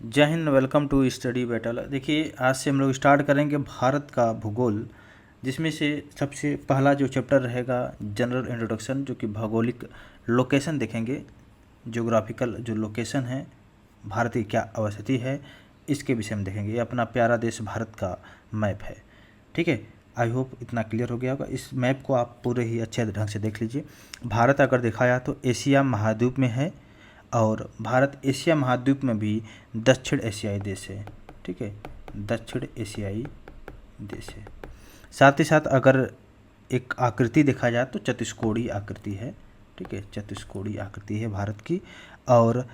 जय हिंद। Welcome to study battle. देखिए, आज से हम लोग स्टार्ट करेंगे भारत का भूगोल, जिसमें से सबसे पहला जो चैप्टर रहेगा जनरल इंट्रोडक्शन, जो कि भौगोलिक लोकेशन देखेंगे। ज्योग्राफिकल जो लोकेशन है, भारत की क्या अवस्थिति है, इसके विषय में देखेंगे। ये अपना प्यारा देश भारत का मैप है। ठीक है, आई होप इतना क्लियर हो गया होगा। इस मैप को आप पूरे ही अच्छे ढंग से देख लीजिए। भारत अगर देखा जाए तो एशिया महाद्वीप में है, और भारत एशिया महाद्वीप में भी दक्षिण एशियाई देश है। ठीक है, दक्षिण एशियाई देश है। साथ ही साथ अगर एक आकृति देखा जाए तो चतुष्कोणीय आकृति है। ठीक है, चतुष्कोणीय आकृति है भारत की। और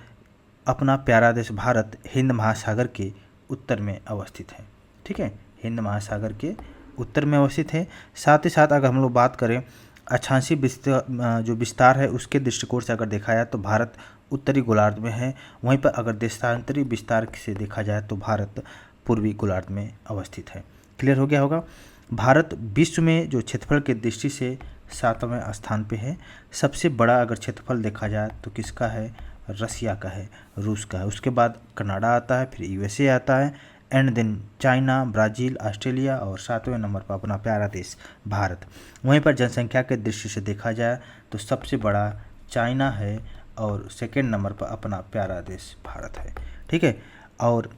अपना प्यारा देश भारत हिंद महासागर के उत्तर में अवस्थित है। ठीक है, हिंद महासागर के उत्तर में अवस्थित है। साथ ही साथ अगर हम लोग बात करें अक्षांशीय जो विस्तार है, उसके दृष्टिकोण से अगर देखा जाए तो भारत उत्तरी गोलार्ध में है। वहीं पर अगर देशांतरी विस्तार से देखा जाए तो भारत पूर्वी गोलार्ध में अवस्थित है। क्लियर हो गया होगा। भारत विश्व में जो क्षेत्रफल की दृष्टि से 7वें स्थान पे है। सबसे बड़ा अगर क्षेत्रफल देखा जाए तो किसका है? रसिया का है, रूस का है। उसके बाद कनाडा आता है, फिर यूएसए आता है, and then China, Brazil, Australia, और 7वें नंबर पर अपना प्यारा देश भारत। वहीं पर जनसंख्या के दृष्टि से देखा जाए तो सबसे बड़ा चाइना है, और सेकेंड नंबर पर अपना प्यारा देश भारत है। ठीक है, और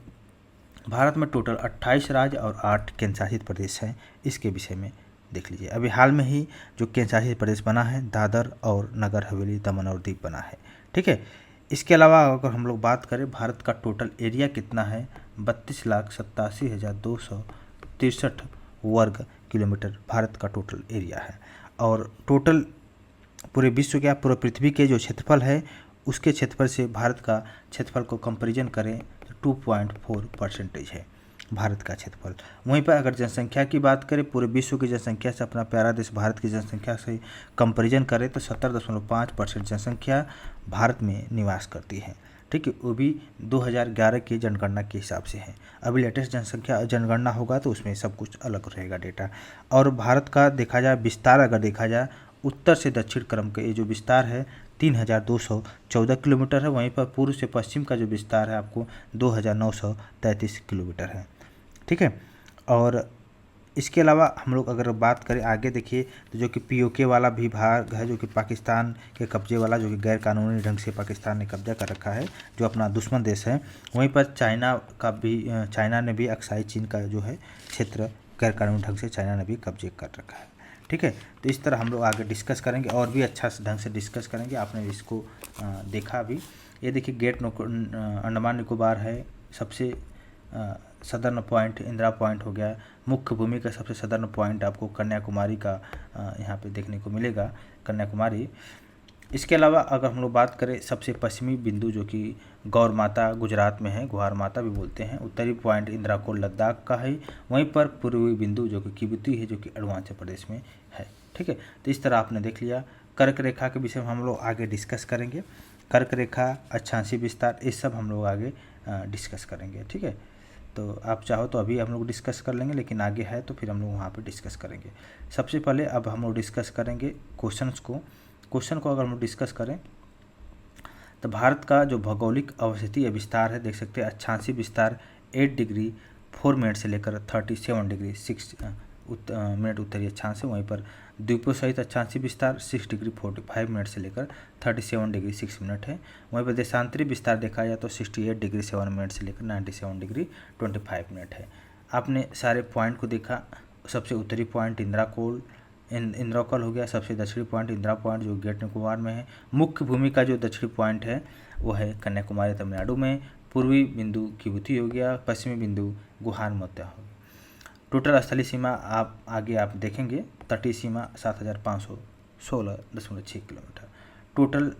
भारत में टोटल 28 राज्य और 8 केंद्रशासित प्रदेश हैं। इसके विषय में देख लीजिए। अभी हाल में ही जो केंद्रशासित प्रदेश बना है, दादर और नगर हवेली, दमन और दीव बना है। ठीक है, इसके अलावा अगर हम लोग बात करें भारत का टोटल एरिया कितना है, 32,87,263 वर्ग किलोमीटर भारत का टोटल एरिया है। और टोटल पूरे विश्व के, पूरे पृथ्वी के जो क्षेत्रफल है, उसके क्षेत्रफल से भारत का क्षेत्रफल को कंपैरिजन करें तो 2.4% है भारत का क्षेत्रफल। वहीं पर अगर जनसंख्या की बात करें, पूरे विश्व की जनसंख्या से अपना प्यारा देश भारत की जनसंख्या से कंपैरिजन करें तो 70.5% जनसंख्या भारत में निवास करती है। ठीक है, वो भी 2011 की जनगणना के हिसाब से है। अभी लेटेस्ट जनगणना होगा तो उसमें सब कुछ अलग रहेगा डेटा। और भारत का देखा जाए विस्तार, अगर देखा जाए उत्तर से दक्षिण क्रम का ये जो विस्तार है 3,214 किलोमीटर है। वहीं पर पूर्व से पश्चिम का जो विस्तार है आपको 2,933 किलोमीटर है। ठीक है, और इसके अलावा हम लोग अगर बात करें आगे, देखिए तो जो कि पीओके वाला भी भाग है, जो कि पाकिस्तान के कब्जे वाला, जो कि गैर कानूनी ढंग से पाकिस्तान ने कब्जा कर रखा है, जो अपना दुश्मन देश है। वहीं पर चाइना ने भी अक्साई चीन का जो है क्षेत्र गैर कानूनी ढंग से चाइना ने भी कब्जे कर रखा है। ठीक है, तो इस तरह हम लोग आगे डिस्कस करेंगे और भी अच्छा ढंग से डिस्कस करेंगे। आपने इसको देखा भी। ये देखिए अंडमान निकोबार है, सबसे सदर्न पॉइंट इंदिरा पॉइंट हो गया। मुख्य भूमि का सबसे सदर्न पॉइंट आपको कन्याकुमारी का यहाँ पे देखने को मिलेगा, कन्याकुमारी। इसके अलावा अगर हम लोग बात करें सबसे पश्चिमी बिंदु, जो कि गौर माता गुजरात में है, गुहार माता भी बोलते हैं। उत्तरी पॉइंट इंदिरा कोल लद्दाख का है। वहीं पर पूर्वी बिंदु जो कि किबुती है, जो कि अरुणाचल प्रदेश में है। ठीक है, तो इस तरह आपने देख लिया। कर्क रेखा के विषय में हम लोग आगे डिस्कस करेंगे। कर्क रेखा, अक्षांशीय विस्तार, ये सब हम लोग आगे डिस्कस करेंगे। ठीक है, तो आप चाहो तो अभी हम लोग डिस्कस कर लेंगे, लेकिन आगे है तो फिर हम लोग वहाँ पे डिस्कस करेंगे। सबसे पहले अब हम लोग डिस्कस करेंगे क्वेश्चन को अगर हम लोग डिस्कस करें तो भारत का जो भौगोलिक अवस्थिति या विस्तार है, देख सकते हैं अक्षांशीय विस्तार 8 डिग्री 4 मिनट से लेकर 37 डिग्री 6 मिनट उत्तरी अक्षांश है। वहीं पर द्वीपों सहित अक्षांशीय विस्तार 6 डिग्री 45 मिनट से लेकर 37 डिग्री 6 मिनट है। वहीं पर देशांतरी विस्तार देखा जाए तो 68 डिग्री 7 मिनट से लेकर 97 डिग्री 25 मिनट है। आपने सारे पॉइंट को देखा। सबसे उत्तरी पॉइंट इंद्रकोल हो गया। सबसे दक्षिणी पॉइंट इंदिरा पॉइंट, जो ग्रेट निकोबार में है। मुख्य भूमि का जो दक्षिणी पॉइंट है वो है कन्याकुमारी, तमिलनाडु में। पूर्वी बिंदु किबुती हो गया। पश्चिमी बिंदु गुहार मोत्या हो गया। टोटल स्थलीय सीमा आप आगे आप देखेंगे, तटीय सीमा 7,516.6 किलोमीटर। टोटल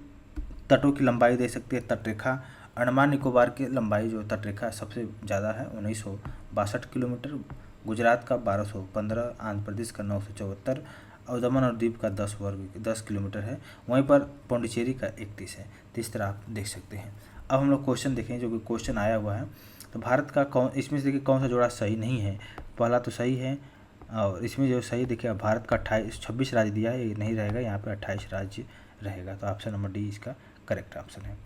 तटों की लंबाई दे सकते हैं। तटरेखा अंडमान निकोबार की लंबाई जो तटरेखा सबसे ज़्यादा है 1962 किलोमीटर। गुजरात का 1215, आंध्र प्रदेश का 974, और दमन और दीव का 10 किलोमीटर है। वहीं पर पौंडीचेरी का 31 है। तो इस तरह आप देख सकते हैं। अब हम लोग क्वेश्चन देखें, जो कि क्वेश्चन आया हुआ है। तो भारत का इसमें से देखिए कौन सा जोड़ा सही नहीं है। पहला तो सही है, और इसमें जो सही देखिए भारत का 26 राज्य दिया है, ये नहीं रहेगा, यहाँ पर 28 राज्य रहेगा। तो ऑप्शन नंबर डी इसका करेक्ट ऑप्शन है।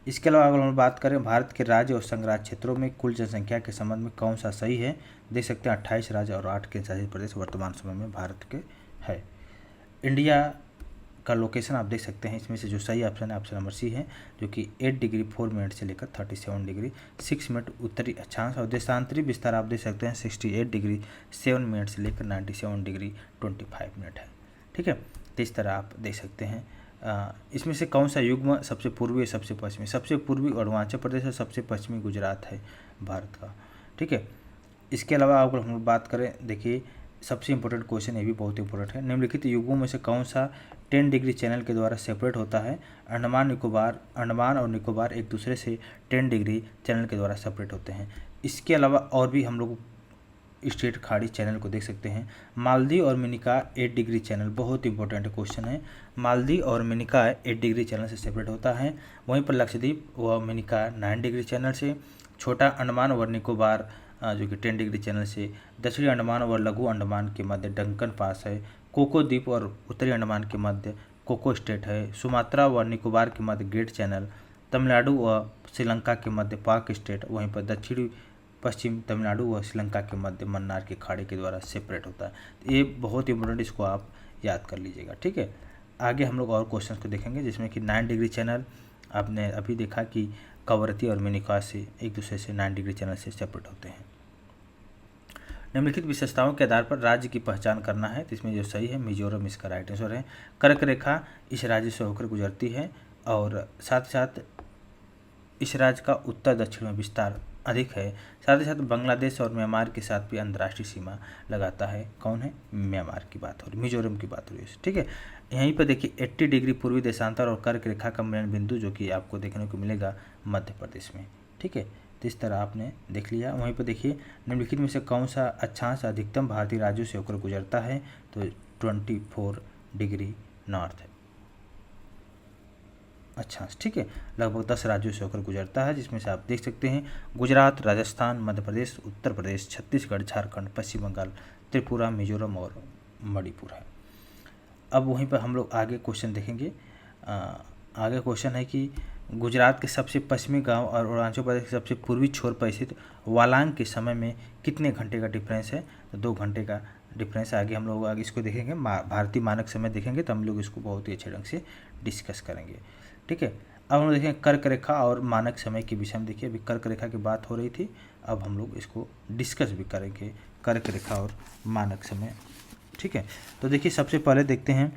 इसके अलावा अगर हम बात करें भारत के राज्य और संघ राज्य क्षेत्रों में कुल जनसंख्या के संबंध में कौन सा सही है, देख सकते हैं 28 राज्य और 8 केंद्र शासित प्रदेश वर्तमान समय में भारत के है। इंडिया का लोकेशन आप देख सकते हैं, इसमें से जो सही ऑप्शन है ऑप्शन नंबर सी है, जो कि 8 डिग्री 4 मिनट से लेकर 37 डिग्री 6 मिनट उत्तरी अक्षांश, और देशांतरी विस्तार आप देख सकते हैं 68 डिग्री 7 मिनट से लेकर 97 डिग्री 25 मिनट है। ठीक है, तो इस तरह आप देख सकते हैं। इसमें से कौन सा युग्म सबसे पूर्वी और सबसे पश्चिमी, सबसे पूर्वी अरुणाचल प्रदेश और सबसे पश्चिमी गुजरात है भारत का। ठीक है, इसके अलावा अगर हम बात करें, देखिए सबसे इंपॉर्टेंट क्वेश्चन ये भी बहुत इंपॉर्टेंट है, निम्नलिखित युग्मों में से कौन सा 10 डिग्री चैनल के द्वारा सेपरेट होता है। अंडमान और निकोबार एक दूसरे से 10 डिग्री चैनल के द्वारा सेपरेट होते हैं। इसके अलावा और भी हम लोग स्टेट खाड़ी चैनल को देख सकते हैं। मालदीव और मिनिकॉय 8 डिग्री चैनल, बहुत इंपॉर्टेंट क्वेश्चन है। मालदीव और मिनिकॉय 8 डिग्री चैनल से सेपरेट होता है। वहीं पर लक्षद्वीप व मिनिकॉय 9 डिग्री चैनल से, छोटा अंडमान और निकोबार जो कि 10 डिग्री चैनल से, दक्षिणी अंडमान और लघु अंडमान के मध्य डंकन पास है, कोको द्वीप और उत्तरी अंडमान के मध्य कोको स्टेट है, सुमात्रा व निकोबार के मध्य ग्रेट चैनल, तमिलनाडु व श्रीलंका के मध्य पाक स्टेट, वहीं पर दक्षिणी पश्चिम तमिलनाडु व श्रीलंका के मध्य मन्नार के खाड़ी के द्वारा सेपरेट होता है। तो ये बहुत इंपॉर्टेंट, इसको आप याद कर लीजिएगा। ठीक है, आगे हम लोग और क्वेश्चन को देखेंगे, जिसमें कि 9 डिग्री चैनल आपने अभी देखा कि कवरती और मिनिकॉय से एक दूसरे से 9 डिग्री चैनल से सेपरेट होते हैं। निम्नलिखित विशेषताओं के आधार पर राज्य की पहचान करना है, तो इसमें जो सही है मिजोरम इसका राइट आंसर है। कर्क रेखा इस राज्य से होकर गुजरती है और साथ ही साथ इस राज्य का उत्तर दक्षिण में विस्तार अधिक है। साथ ही साथ बांग्लादेश और म्यांमार के साथ भी अंतर्राष्ट्रीय सीमा लगाता है। कौन है? म्यांमार की बात हो रही, मिजोरम की बात हो रही है। ठीक है, यहीं पर देखिए 80 डिग्री पूर्वी देशांतर और कर्क रेखा का मिलन बिंदु जो कि आपको देखने को मिलेगा मध्य प्रदेश में। ठीक है, तो इस तरह आपने देख लिया। वहीं पर देखिए निम्नलिखित में से कौन सा अक्षांश अधिकतम भारतीय राज्यों से होकर गुजरता है, तो 24 डिग्री नॉर्थ है अक्षांश। ठीक है, लगभग 10 राज्यों से होकर गुजरता है, जिसमें से आप देख सकते हैं गुजरात, राजस्थान, मध्य प्रदेश, उत्तर प्रदेश, छत्तीसगढ़, झारखंड, पश्चिम बंगाल, त्रिपुरा, मिजोरम और मणिपुर है। अब वहीं पर हम लोग आगे क्वेश्चन देखेंगे। आगे क्वेश्चन है कि गुजरात के सबसे पश्चिमी गांव और अरुणाचल प्रदेश के सबसे पूर्वी छोर पर स्थित वालांग के समय में कितने घंटे का डिफरेंस है, तो 2 घंटे का डिफरेंस। आगे हम लोग आगे इसको देखेंगे, भारतीय मानक समय देखेंगे तो हम लोग इसको बहुत ही अच्छे ढंग से डिस्कस करेंगे। ठीक है, अब हम देखेंगे कर्क रेखा और मानक समय के विषय में। देखिए अभी कर्क रेखा की बात हो रही थी, अब हम लोग इसको डिस्कस भी करेंगे, कर्क रेखा और मानक समय। ठीक है, तो देखिए सबसे पहले देखते हैं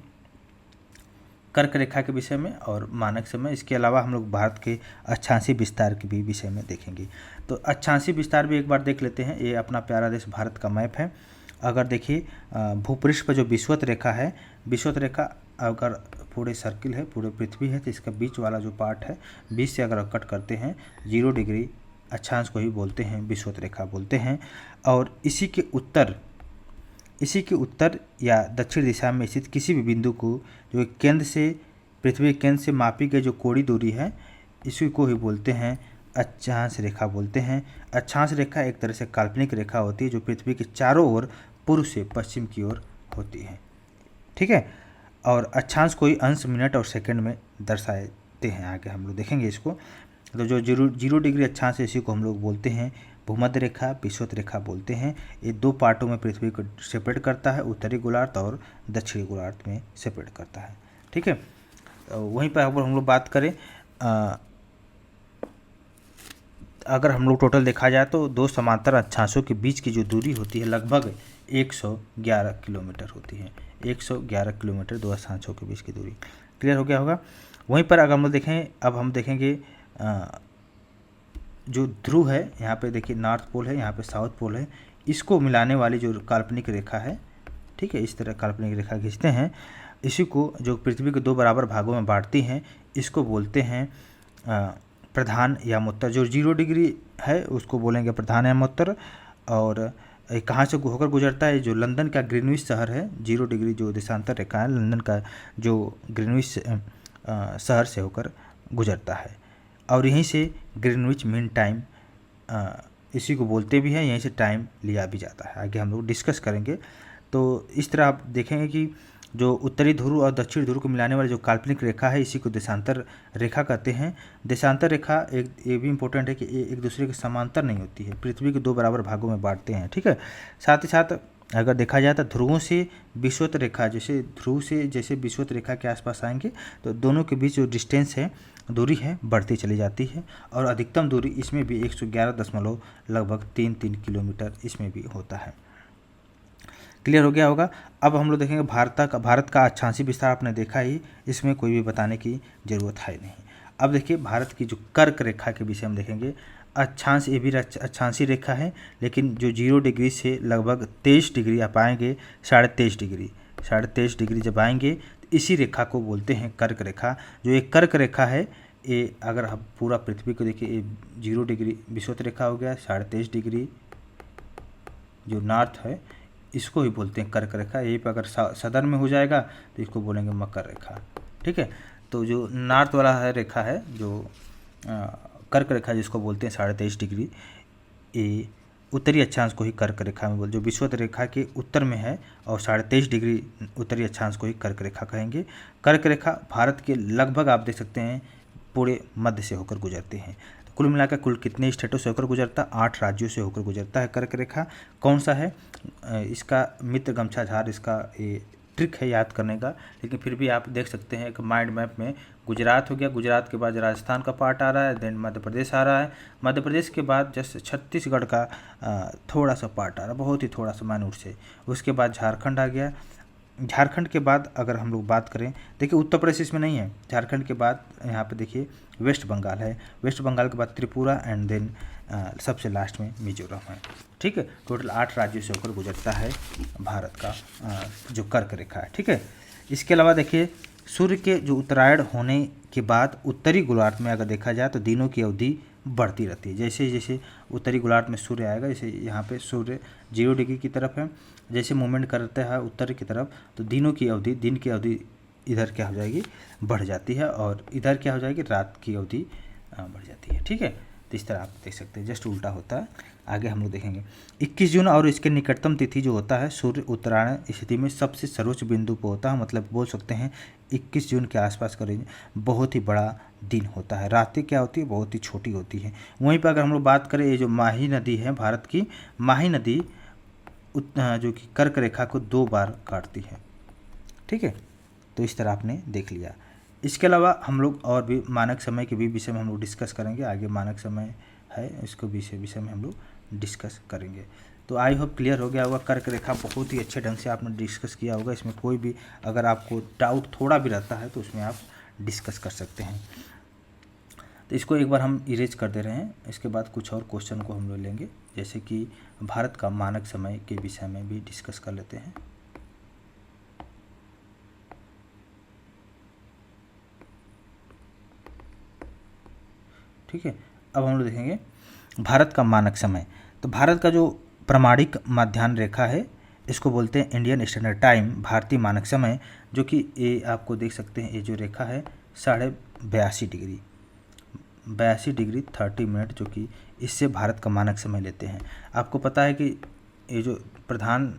कर्क रेखा के विषय में और मानक समय। इसके अलावा हम लोग भारत के अक्षांशीय विस्तार के भी विषय में देखेंगे। तो अक्षांशीय विस्तार भी एक बार देख लेते हैं। ये अपना प्यारा देश भारत का मैप है। अगर देखिए भूपृष्ठ पर जो विषुवत रेखा है, विषुवत रेखा अगर पूरे सर्किल है, पूरे पृथ्वी है, तो इसका बीच वाला जो पार्ट है, बीच से अगर कट करते हैं 0 डिग्री अक्षांश को ही बोलते हैं, विषुवत रेखा बोलते हैं। और इसी के उत्तर या दक्षिण दिशा में स्थित किसी भी बिंदु को जो केंद्र से, पृथ्वी के केंद्र से मापी गई जो कोणीय दूरी है, इसी को ही बोलते हैं अक्षांश रेखा बोलते हैं। अक्षांश रेखा एक तरह से काल्पनिक रेखा होती है जो पृथ्वी के चारों ओर पूर्व से पश्चिम की ओर होती है। ठीक है, और अक्षांश को ही अंश, मिनट और सेकंड में दर्शाते हैं। आगे हम लोग देखेंगे इसको। तो जो 0 डिग्री अक्षांश है, इसी को हम लोग बोलते हैं भूमध्य रेखा, विषुवत रेखा बोलते हैं। ये 2 पार्टों में पृथ्वी को सेपरेट करता है, उत्तरी गोलार्ध और दक्षिणी गोलार्ध में सेपरेट करता है। ठीक है, वहीं पर अगर हम लोग बात करें, अगर हम लोग टोटल देखा जाए तो 2 समांतर अक्षांशों के बीच की जो दूरी होती है लगभग 111 किलोमीटर होती है। 111 किलोमीटर 2 अक्षांशों के बीच की दूरी। क्लियर हो गया होगा। वहीं पर अगर हम लोग देखें, अब हम देखेंगे जो ध्रुव है, यहाँ पे देखिए नॉर्थ पोल है, यहाँ पे साउथ पोल है, इसको मिलाने वाली जो काल्पनिक रेखा है, ठीक है, इस तरह काल्पनिक रेखा खींचते हैं, इसी को जो पृथ्वी के 2 बराबर भागों में बांटती हैं, इसको बोलते हैं प्रधान यामोत्तर। जो 0 डिग्री है उसको बोलेंगे प्रधान यामोत्तर। और कहाँ से होकर गुजरता है, जो लंदन का ग्रीनविच शहर है, 0 डिग्री जो देशांतर रेखा है, लंदन का जो ग्रीनविच शहर से होकर गुजरता है। और यहीं से ग्रीनविच मीन टाइम इसी को बोलते भी हैं, यहीं से टाइम लिया भी जाता है। आगे हम लोग डिस्कस करेंगे। तो इस तरह आप देखेंगे कि जो उत्तरी ध्रुव और दक्षिण ध्रुव को मिलाने वाली जो काल्पनिक रेखा है इसी को देशांतर रेखा कहते हैं। देशांतर रेखा एक ये भी इम्पोर्टेंट है कि ये एक दूसरे के समांतर नहीं होती है, पृथ्वी के 2 बराबर भागों में बांटते हैं, ठीक है। साथ ही साथ अगर देखा जाए तो ध्रुवों से विषुवत रेखा, जैसे ध्रुव से जैसे विषुवत रेखा के आसपास आएंगे तो दोनों के बीच जो डिस्टेंस है, दूरी है, बढ़ती चली जाती है और अधिकतम दूरी इसमें भी 111 लगभग 3 किलोमीटर इसमें भी होता है। क्लियर हो गया होगा। अब हम लोग देखेंगे भारत का अक्षांशीय विस्तार आपने देखा ही, इसमें कोई भी बताने की ज़रूरत है नहीं। अब देखिए भारत की जो कर्क रेखा के विषय में देखेंगे। अक्षांश ये भी अक्षांशीय रेखा है, लेकिन जो 0 डिग्री से लगभग 23 डिग्री आप आएंगे, 23.5 डिग्री जब आएंगे तो इसी रेखा को बोलते हैं कर्क रेखा। जो एक कर्क रेखा है ये अगर हम पूरा पृथ्वी को देखिए, ये 0 डिग्री विषुवत रेखा हो गया, 23.5 डिग्री जो नॉर्थ है इसको ही बोलते हैं कर्क रेखा। यही पर अगर सदर्न में हो जाएगा तो इसको बोलेंगे मकर रेखा, ठीक है। तो जो नॉर्थ वाला है रेखा है जो कर्क रेखा जिसको बोलते हैं 23.5 डिग्री, ये उत्तरी अक्षांश को ही कर्क रेखा में बोलते, जो विषुवत रेखा के उत्तर में है और 23.5 डिग्री उत्तरी अक्षांश को ही कर्क रेखा कहेंगे। कर्क रेखा भारत के लगभग आप देख सकते हैं पूरे मध्य से होकर गुजरते हैं। तो कुल मिलाकर कुल कितने स्टेटों से होकर गुजरता है? 8 राज्यों से होकर गुजरता है कर्क रेखा। कौन सा है इसका? मित्र गमछा झार इसका ये ट्रिक है याद करने का, लेकिन फिर भी आप देख सकते हैं एक माइंड मैप में गुजरात हो गया, गुजरात के बाद राजस्थान का पार्ट आ रहा है, देन मध्य प्रदेश आ रहा है, मध्य प्रदेश के बाद जस्ट छत्तीसगढ़ का थोड़ा सा पार्ट आ रहा है, बहुत ही थोड़ा सा माइन्यूट से। उसके बाद झारखंड आ गया। झारखंड के बाद अगर हम लोग बात करें, देखिए उत्तर प्रदेश इसमें नहीं है। झारखंड के बाद यहाँ पे देखिए वेस्ट बंगाल है, वेस्ट बंगाल के बाद त्रिपुरा एंड देन सबसे लास्ट में मिजोरम है, ठीक है। टोटल 8 राज्यों से होकर गुजरता है भारत का जो कर्क रेखा है, ठीक है। इसके अलावा देखिए सूर्य के जो उत्तरायण होने के बाद उत्तरी गोलार्ध में अगर देखा जाए तो दिनों की अवधि बढ़ती रहती है। जैसे जैसे उत्तरी गोलार्ध में सूर्य आएगा, जैसे यहाँ पे सूर्य 0 डिग्री की तरफ है, जैसे मूवमेंट करता है उत्तर की तरफ तो दिन की अवधि इधर क्या हो जाएगी? बढ़ जाती है, और इधर क्या हो जाएगी? रात की अवधि बढ़ जाती है, ठीक है। तो इस तरह आप देख सकते हैं, जस्ट उल्टा होता है। आगे हम लोग देखेंगे 21 जून और इसके निकटतम तिथि जो होता है सूर्य उत्तरायण स्थिति में सबसे सर्वोच्च बिंदु पर होता है, मतलब बोल सकते हैं 21 जून के आसपास का रेंज बहुत ही बड़ा दिन होता है। रातें क्या होती है? बहुत ही छोटी होती है। वहीं पर अगर हम लोग बात करें, ये जो माही नदी है भारत की, माही नदी जो कि कर्क रेखा को 2 बार काटती है, ठीक है। तो इस तरह आपने देख लिया। इसके अलावा हम लोग और भी मानक समय के भी विषय में हम लोग डिस्कस करेंगे। आगे मानक समय है, इसको विषय में हम लोग डिस्कस करेंगे। तो आई होप क्लियर हो गया होगा। कर्क रेखा बहुत ही अच्छे ढंग से आपने डिस्कस किया होगा। इसमें कोई भी अगर आपको डाउट थोड़ा भी रहता है तो उसमें आप डिस्कस कर सकते हैं। तो इसको एक बार हम इरेज कर दे रहे हैं। इसके बाद कुछ और क्वेश्चन को हम लोग लेंगे, जैसे कि भारत का मानक समय के विषय में भी डिस्कस कर लेते हैं। ठीक है, अब हम लोग देखेंगे भारत का मानक समय। तो भारत का जो प्रमाणिक माध्याह्न रेखा है इसको बोलते हैं इंडियन स्टैंडर्ड टाइम, भारतीय मानक समय, जो कि ये आपको देख सकते हैं, ये जो रेखा है 82.5 डिग्री 30 मिनट, जो कि इससे भारत का मानक समय लेते हैं। आपको पता है कि ये जो प्रधान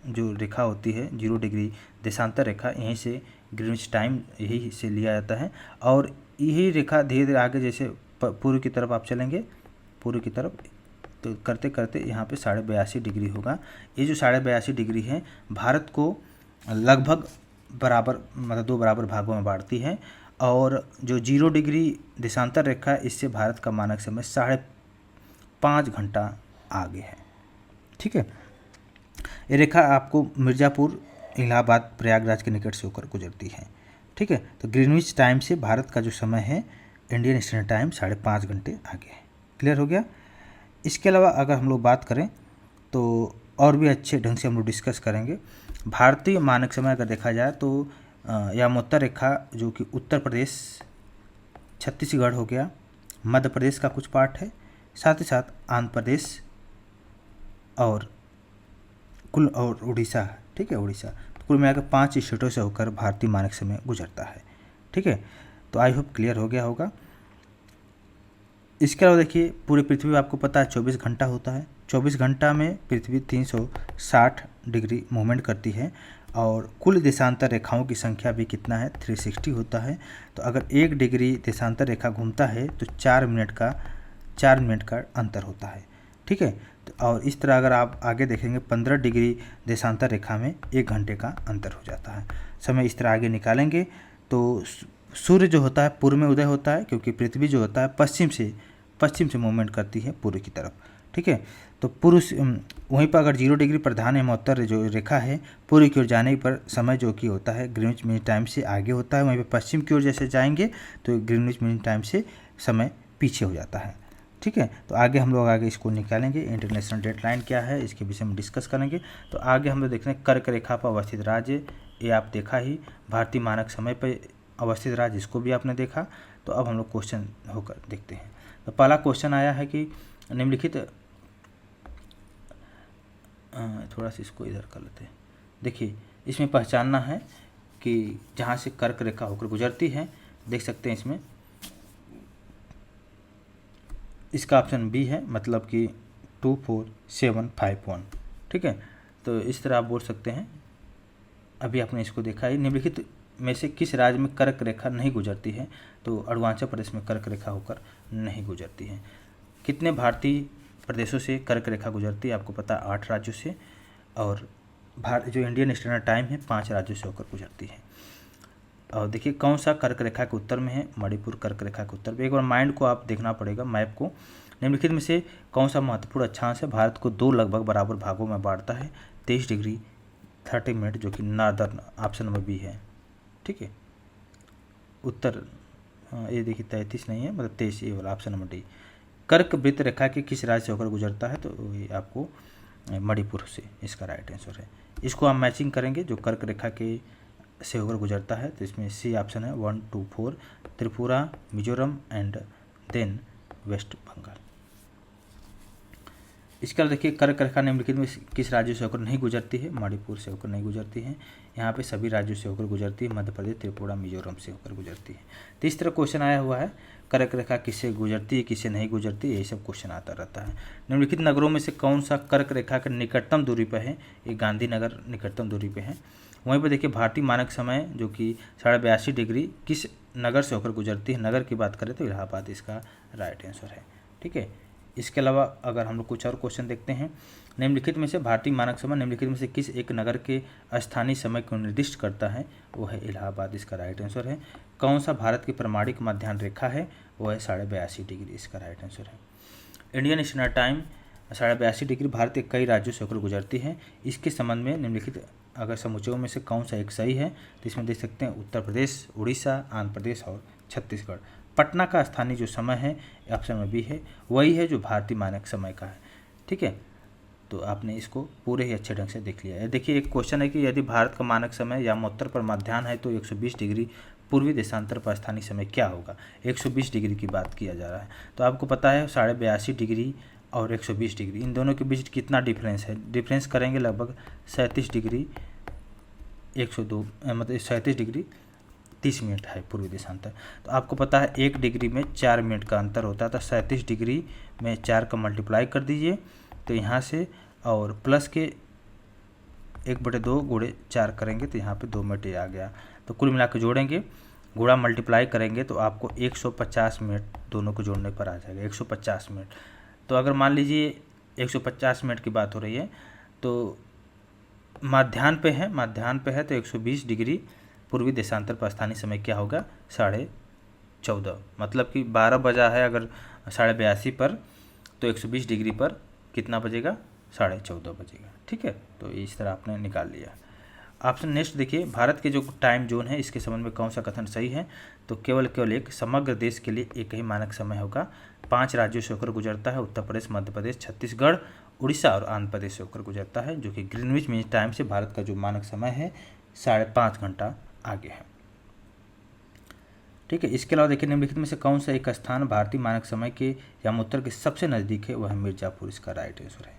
जो रेखा होती है 0 डिग्री देशांतर रेखा, यहीं से ग्रीनिच टाइम यही से लिया जाता है। और यही रेखा धीरे धीरे आगे जैसे पूर्व की तरफ आप चलेंगे, पूर्व की तरफ, तो करते करते यहाँ पे 82.5 डिग्री होगा। ये जो 82.5 डिग्री है भारत को लगभग बराबर, मतलब 2 बराबर भागों में बांटती है। और जो 0 डिग्री देशांतर रेखा है इससे भारत का मानक समय 5.5 घंटा आगे है, ठीक है। ये रेखा आपको मिर्ज़ापुर, इलाहाबाद, प्रयागराज के निकट से होकर गुजरती है, ठीक है। तो ग्रीनविच टाइम से भारत का जो समय है इंडियन स्टैंडर्ड टाइम 5.5 घंटे आगे है। क्लियर हो गया। इसके अलावा अगर हम लोग बात करें तो और भी अच्छे ढंग से हम लोग डिस्कस करेंगे। भारतीय मानक समय अगर देखा जाए तो यामोत्तर रेखा जो कि उत्तर प्रदेश, छत्तीसगढ़ हो गया, मध्य प्रदेश का कुछ पार्ट है, साथ ही साथ आंध्र प्रदेश और उड़ीसा, ठीक है, उड़ीसा। तो कुल मिलाकर 5 स्टेटों से होकर भारतीय मानक समय गुजरता है, ठीक है। तो आई होप क्लियर हो गया होगा। इसके अलावा देखिए पूरे पृथ्वी में आपको पता है 24 घंटा होता है। 24 घंटा में पृथ्वी 360 डिग्री मूवमेंट करती है और कुल देशांतर रेखाओं की संख्या भी कितना है, 360 होता है। तो अगर 1 डिग्री देशांतर रेखा घूमता है तो 4 मिनट का अंतर होता है, ठीक है। तो और इस तरह अगर आप आगे देखेंगे 15 डिग्री देशांतर रेखा में 1 घंटे का अंतर हो जाता है। समय इस तरह आगे निकालेंगे तो सूर्य जो होता है पूर्व में उदय होता है, क्योंकि पृथ्वी जो होता है पश्चिम से मूवमेंट करती है पूर्व की तरफ, ठीक है। तो पूर्व वहीं पर अगर 0 डिग्री प्रधान एवं उत्तर जो रेखा है पूर्व की ओर जाने पर समय जो कि होता है ग्रीनिच मीन टाइम से आगे होता है। वहीं पर पश्चिम की ओर जैसे जाएंगे तो ग्रीनिच मीन टाइम से समय पीछे हो जाता है, ठीक है। तो आगे हम लोग इसको निकालेंगे, इंटरनेशनल डेडलाइन क्या है इसके विषय में डिस्कस करेंगे। तो आगे हम लोग देख रहे हैं कर्क रेखा पर अवस्थित राज्य, ये आप देखा ही। भारतीय मानक समय पर अवस्थित राज्य, इसको भी आपने देखा। तो अब हम लोग क्वेश्चन होकर देखते हैं। तो पहला क्वेश्चन आया है कि निम्नलिखित, थोड़ा सा इसको इधर कर लेते हैं। देखिए इसमें पहचानना है कि जहाँ से कर्क रेखा होकर गुजरती है, देख सकते हैं इसमें इसका ऑप्शन बी है, मतलब कि 24751, ठीक है। तो इस तरह आप बोल सकते हैं। अभी आपने इसको देखा है, निम्नलिखित में से किस राज्य में कर्क रेखा नहीं गुजरती है, तो अरुणाचल प्रदेश में कर्क रेखा होकर नहीं गुजरती है। कितने भारतीय प्रदेशों से कर्क रेखा गुजरती है, आपको पता है 8 राज्यों से। और जो इंडियन स्टैंडर्ड टाइम है 5 राज्यों से होकर गुजरती है। और देखिए कौन सा कर्क रेखा के उत्तर में है, मणिपुर कर्क रेखा के उत्तर में। एक बार माइंड को आप देखना पड़ेगा, मैप को। निम्नलिखित में से कौन सा महत्वपूर्ण अक्षांश है भारत को 2 लगभग बराबर भागों में बांटता है, 23 डिग्री 30 मिनट, जो कि नॉर्दर्न, ऑप्शन नंबर बी है, ठीक है। उत्तर, ये देखिए 33 नहीं है, मतलब 23, ये वाला ऑप्शन नंबर डी। कर्क वृत्त रेखा के किस राज्य से होकर गुजरता है, तो ये आपको मणिपुर से इसका राइट आंसर है। इसको हम मैचिंग करेंगे जो कर्क रेखा के से होकर गुजरता है, तो इसमें सी ऑप्शन है 1, 2, 4, Tripura, Mizoram and then West Bengal. इसके अलावा देखिए कर्क रेखा निम्नलिखित में किस राज्यों से होकर नहीं गुजरती है, मणिपुर से होकर नहीं गुजरती है। यहाँ पे सभी राज्यों से होकर गुजरती है, मध्य प्रदेश, त्रिपुरा, मिजोरम से होकर गुजरती है। तो इस तरह क्वेश्चन आया हुआ है, कर्क रेखा किससे गुजरती है, किससे नहीं गुजरती है, यही सब क्वेश्चन आता रहता है। निम्नलिखित नगरों में से कौन सा कर्क रेखा के निकटतम दूरी पर है, ये गांधीनगर निकटतम दूरी पर है। वहीं पर देखिए भारतीय मानक समय जो कि 82.5 डिग्री किस नगर से होकर गुजरती है, नगर की बात करें तो इलाहाबाद इसका राइट आंसर है, ठीक है। इसके अलावा अगर हम लोग कुछ और क्वेश्चन देखते हैं, निम्नलिखित में से भारतीय मानक समय निम्नलिखित में से किस एक नगर के स्थानीय समय को निर्दिष्ट करता है, वो है इलाहाबाद, इसका राइट आंसर है। कौन सा भारत की प्रमाणिक मध्याह्न रेखा है, वो है 82.5 डिग्री, इसका राइट आंसर है। Indian standard time 82.5 degree Bharat के कई राज्यों से होकर गुजरती है। इसके संबंध में निम्नलिखित अगर समुच्चयों में से कौन सा एक सही है, तो इसमें देख सकते हैं उत्तर प्रदेश, उड़ीसा, आंध्र प्रदेश और छत्तीसगढ़। पटना का स्थानीय जो समय है ऑप्शन में बी है, वही है जो भारतीय मानक समय का है, ठीक है। तो आपने इसको पूरे ही अच्छे ढंग से देख लिया है। देखिए एक क्वेश्चन है कि यदि भारत का मानक समय या उत्तर पर मध्याह्न है तो 120 डिग्री पूर्वी देशांतर पर स्थानीय समय क्या होगा। 120 डिग्री की बात किया जा रहा है, तो आपको पता है 82.5 डिग्री और 120 डिग्री, इन दोनों के बीच कितना डिफरेंस है। डिफरेंस करेंगे लगभग 37 डिग्री 102, मतलब 37 डिग्री 30 मिनट है पूर्वी देशांतर। तो आपको पता है 1 डिग्री में 4 मिनट का अंतर होता है, तो 37 डिग्री में 4 का मल्टीप्लाई कर दीजिए तो यहाँ से, और प्लस के 1/2 गुणे 4 करेंगे तो यहाँ पे 2 मिनट आ गया। तो कुल मिला के जोड़ेंगे, गुणा मल्टीप्लाई करेंगे तो आपको 150 मिनट दोनों को जोड़ने पर आ जाएगा, 150 मिनट। तो अगर मान लीजिए 150 मिनट की बात हो रही है तो मध्याह्न पे है तो 120 डिग्री पूर्वी देशांतर पर स्थानीय समय क्या होगा, 14:30, मतलब कि 12 बजा है अगर 82.5 पर, तो 120 डिग्री पर कितना बजेगा, 14:30 बजेगा, ठीक है। तो इस तरह आपने निकाल लिया। ऑप्शन नेक्स्ट देखिए, भारत के जो टाइम जोन है इसके संबंध में कौन सा कथन सही है, तो केवल एक समग्र देश के लिए एक ही मानक समय होगा। 5 राज्यों से होकर गुजरता है, उत्तर प्रदेश, मध्य प्रदेश, छत्तीसगढ़, उड़ीसा और आंध्र प्रदेश से होकर गुजरता है, जो कि ग्रीनविच मीन टाइम से भारत का जो मानक समय है 5.5 घंटा आगे है, ठीक है। इसके अलावा देखिए निम्नलिखित में से कौन सा एक स्थान भारतीय मानक समय के यामोत्तर के सबसे नज़दीक है, वह है मिर्ज़ापुर, इसका राइट आंसर है।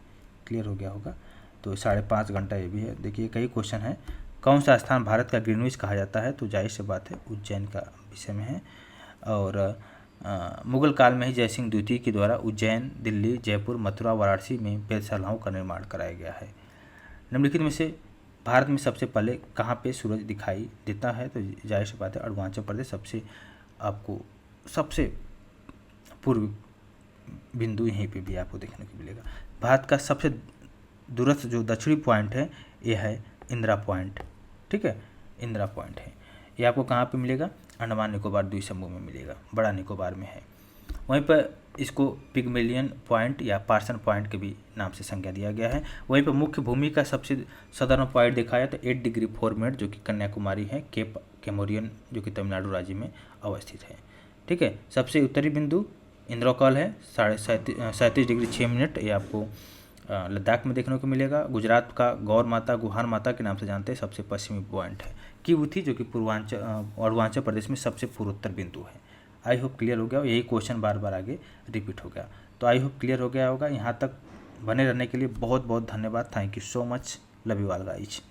क्लियर हो गया होगा। तो 5.5 घंटा ये भी है। देखिए कई क्वेश्चन है, कौन सा स्थान भारत का ग्रीनविच कहा जाता है, तो जाहिर सी बात है उज्जैन का विषय में है। और मुगल काल में ही जयसिंह द्वितीय के द्वारा उज्जैन, दिल्ली, जयपुर, मथुरा, वाराणसी में वेधशालाओं का निर्माण कराया गया है। निम्नलिखित में से भारत में सबसे पहले कहाँ पे सूरज दिखाई देता है, तो जाहिर सी बात है अरुणाचल प्रदेश सबसे पूर्व बिंदु यहीं पे भी आपको देखने को मिलेगा। भारत का सबसे दूरस्थ जो दक्षिणी पॉइंट है ये है इंदिरा पॉइंट, ठीक है, इंदिरा पॉइंट है। ये आपको कहाँ पे मिलेगा, अंडमान निकोबार द्वीप समूह में मिलेगा, बड़ा निकोबार में है। वहीं पर इसको पिग्मेलियन पॉइंट या पार्सन पॉइंट के भी नाम से संज्ञा दिया गया है। वहीं पर मुख्य भूमि का सबसे सदर्न पॉइंट देखा जाए तो 8 डिग्री 4 मिनट जो कि कन्याकुमारी है, केप केमोरियन जो कि तमिलनाडु राज्य में अवस्थित है, ठीक है। सबसे उत्तरी बिंदु इंद्रकौल है 37 डिग्री 6 मिनट, ये आपको लद्दाख में देखने को मिलेगा। गुजरात का गौर माता गुहार माता के नाम से जानते हैं, सबसे पश्चिमी पॉइंट है। किबुथी जो कि अरुणाचल प्रदेश में सबसे पूर्वोत्तर बिंदु है। आई होप क्लियर हो गया, यही क्वेश्चन बार बार आगे रिपीट हो गया, तो आई होप क्लियर हो गया होगा। यहाँ तक बने रहने के लिए बहुत बहुत धन्यवाद। Thank you so much, love you all guys.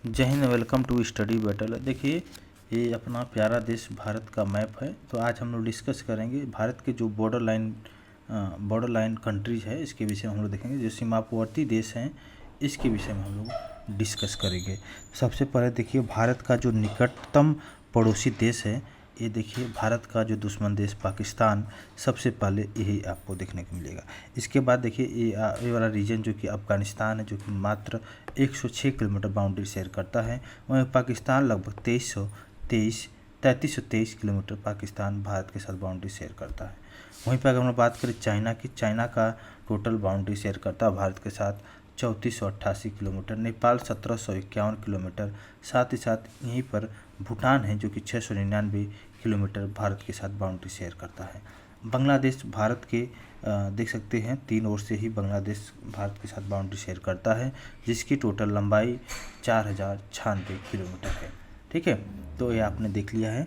जय हिंद, वेलकम टू स्टडी बैटल। देखिए ये अपना प्यारा देश भारत का मैप है। तो आज हम लोग डिस्कस करेंगे भारत के जो बॉर्डर लाइन कंट्रीज है इसके विषय में हम लोग देखेंगे। जो सीमावर्ती देश हैं इसके विषय में हम लोग डिस्कस करेंगे। सबसे पहले देखिए भारत का जो निकटतम पड़ोसी देश है, ये देखिए भारत का जो दुश्मन देश पाकिस्तान, सबसे पहले यही आपको देखने को मिलेगा। इसके बाद देखिए ये वाला रीजन जो कि अफगानिस्तान है, जो कि मात्र 106 किलोमीटर बाउंड्री शेयर करता है। वहीं पाकिस्तान लगभग 3323 किलोमीटर पाकिस्तान भारत के साथ बाउंड्री शेयर करता है। वहीं पर अगर हम बात करें चाइना की, चाइना का टोटल बाउंड्री शेयर करता है भारत के साथ 3488 किलोमीटर। नेपाल 1751 किलोमीटर। साथ ही साथ यहीं पर भूटान है जो कि 699 किलोमीटर भारत के साथ बाउंड्री शेयर करता है। बांग्लादेश भारत के देख सकते हैं 3 ओर से ही बांग्लादेश भारत के साथ बाउंड्री शेयर करता है, जिसकी टोटल लंबाई 4096 किलोमीटर है, ठीक है। तो ये आपने देख लिया है।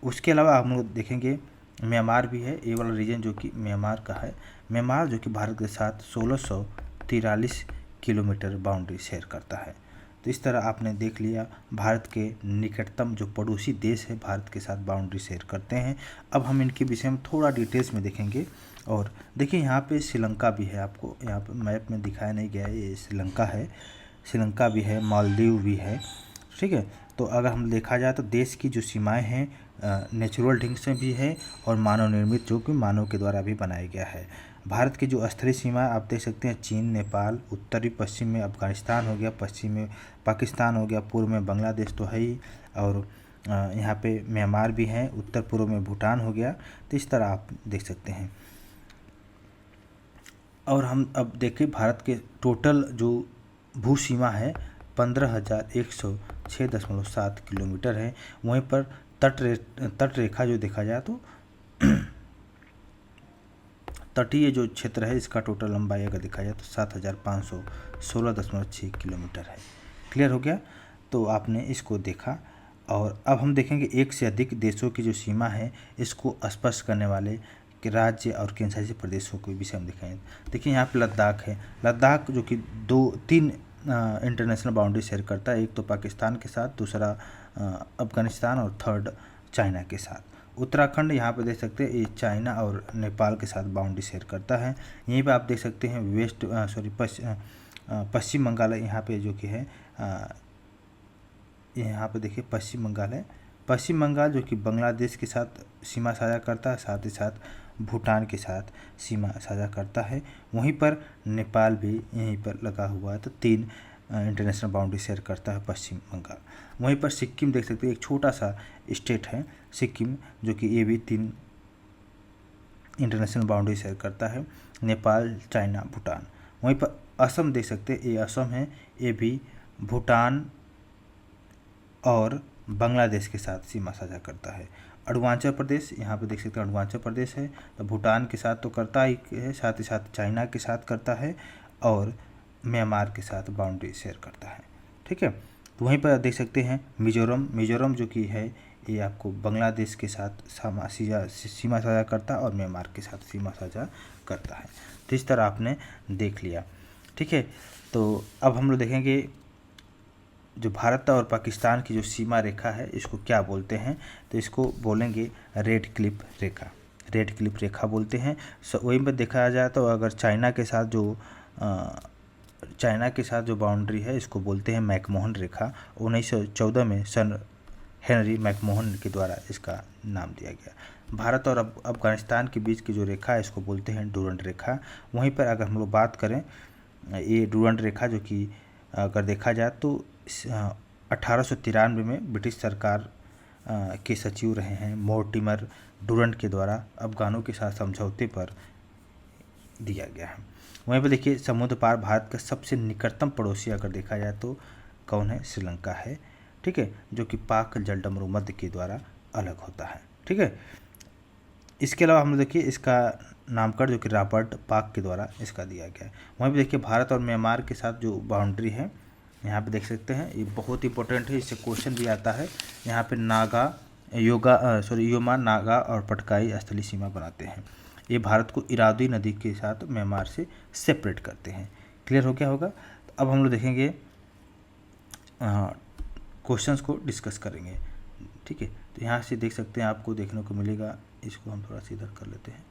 उसके अलावा हम लोग देखेंगे म्यांमार भी है, ये वाला रीजन जो कि म्यांमार का है। म्यांमार जो कि भारत के साथ 1643 किलोमीटर बाउंड्री शेयर करता है। तो इस तरह आपने देख लिया भारत के निकटतम जो पड़ोसी देश है भारत के साथ बाउंड्री शेयर करते हैं। अब हम इनके विषय में थोड़ा डिटेल्स में देखेंगे। और देखिए यहाँ पे श्रीलंका भी है, आपको यहाँ पे मैप में दिखाया नहीं गया है, ये श्रीलंका है, श्रीलंका भी है, मालदीव भी है, ठीक है। तो अगर हम देखा जाए तो देश की जो सीमाएं हैं नेचुरल ढंग से भी है और मानव निर्मित जो कि मानव के द्वारा भी बनाया गया है। भारत की जो स्थलीय सीमा आप देख सकते हैं चीन, नेपाल, उत्तरी पश्चिम में अफगानिस्तान हो गया, पश्चिम में पाकिस्तान हो गया, पूर्व में बांग्लादेश तो है ही, और यहाँ पे म्यांमार भी है, उत्तर पूर्व में भूटान हो गया। तो इस तरह आप देख सकते हैं। और हम अब देखें भारत के टोटल जो भू सीमा है 15,106.7 किलोमीटर है। वहीं पर तट रेखा जो देखा जाए तो तटीय जो क्षेत्र है इसका टोटल लंबाई अगर देखा जाए तो 7,516.6 किलोमीटर है। क्लियर हो गया, तो आपने इसको देखा। और अब हम देखेंगे एक से अधिक देशों की जो सीमा है इसको स्पष्ट करने वाले कि राज्य और केंद्रशासित प्रदेशों के विषय में दिखाएं। देखिए यहाँ पे लद्दाख है, लद्दाख जो कि 2-3 इंटरनेशनल बाउंड्री शेयर करता है, एक तो पाकिस्तान के साथ, दूसरा अफगानिस्तान और थर्ड चाइना के साथ। उत्तराखंड यहाँ पे देख सकते हैं ये चाइना और नेपाल के साथ बाउंड्री शेयर करता है। यहीं पे आप देख सकते हैं पश्चिम बंगाल यहाँ पे जो कि है, यहाँ पे देखिए पश्चिम बंगाल है, पश्चिम बंगाल जो कि बांग्लादेश के साथ सीमा साझा करता है, साथ ही साथ भूटान के साथ सीमा साझा करता है। वहीं पर नेपाल भी यहीं पर लगा हुआ है। तो 3 इंटरनेशनल बाउंड्री शेयर करता है पश्चिम बंगाल। वहीं पर सिक्किम देख सकते हैं, एक छोटा सा स्टेट है सिक्किम, जो कि ये भी 3 इंटरनेशनल बाउंड्री शेयर करता है, नेपाल, चाइना, भूटान। वहीं पर असम देख सकते हैं, ये असम है, ये भी भूटान और बांग्लादेश के साथ सीमा साझा करता है। अरुणाचल प्रदेश यहाँ पे देख सकते हैं, अरुणाचल प्रदेश है तो भूटान के साथ तो करता ही है, साथ ही साथ चाइना के साथ करता है और म्यांमार के साथ बाउंड्री शेयर करता है, ठीक है। तो वहीं पर देख सकते हैं मिजोरम जो कि है ये आपको बांग्लादेश के साथ सीमा साझा करता है और म्यांमार के साथ सीमा साझा करता है। तो इस तरह आपने देख लिया, ठीक है। तो अब हम लोग देखेंगे जो भारत और पाकिस्तान की जो सीमा रेखा है इसको क्या बोलते हैं, तो इसको बोलेंगे रेड क्लिफ रेखा बोलते हैं। वहीं पर देखा जाए तो अगर चाइना के साथ जो चाइना के साथ जो बाउंड्री है इसको बोलते हैं मैकमोहन रेखा। 1914 में सन हेनरी मैकमोहन के द्वारा इसका नाम दिया गया। भारत और अफगानिस्तान के बीच की जो रेखा है इसको बोलते हैं डूरंड रेखा। वहीं पर अगर हम लोग बात करें ये डूरंड रेखा जो कि अगर देखा जाए तो 1893 में ब्रिटिश सरकार के सचिव रहे हैं मोर्टिमर डूरंड के द्वारा अफगानों के साथ समझौते पर दिया गया है। वहीं पर देखिए समुद्र पार भारत का सबसे निकटतम पड़ोसी अगर देखा जाए तो कौन है, श्रीलंका है, ठीक है, जो कि पाक जलडमरूमध्य के द्वारा अलग होता है, ठीक है। इसके अलावा हम लोग देखिए इसका नामकरण जो कि रॉबर्ट पाक के द्वारा इसका दिया गया है। वहीं पर देखिए भारत और म्यांमार के साथ जो बाउंड्री है यहाँ पे देख सकते हैं, ये बहुत इंपॉर्टेंट है, इससे क्वेश्चन भी आता है। यहाँ पे योमा, नागा और पटकाई स्थलीय सीमा बनाते हैं। ये भारत को इरावदी नदी के साथ म्यांमार से सेपरेट करते हैं। क्लियर हो गया होगा। तो अब हम लोग देखेंगे क्वेश्चंस को डिस्कस करेंगे, ठीक है। तो यहाँ से देख सकते हैं आपको देखने को मिलेगा, इसको हम थोड़ा सा इधर कर लेते हैं।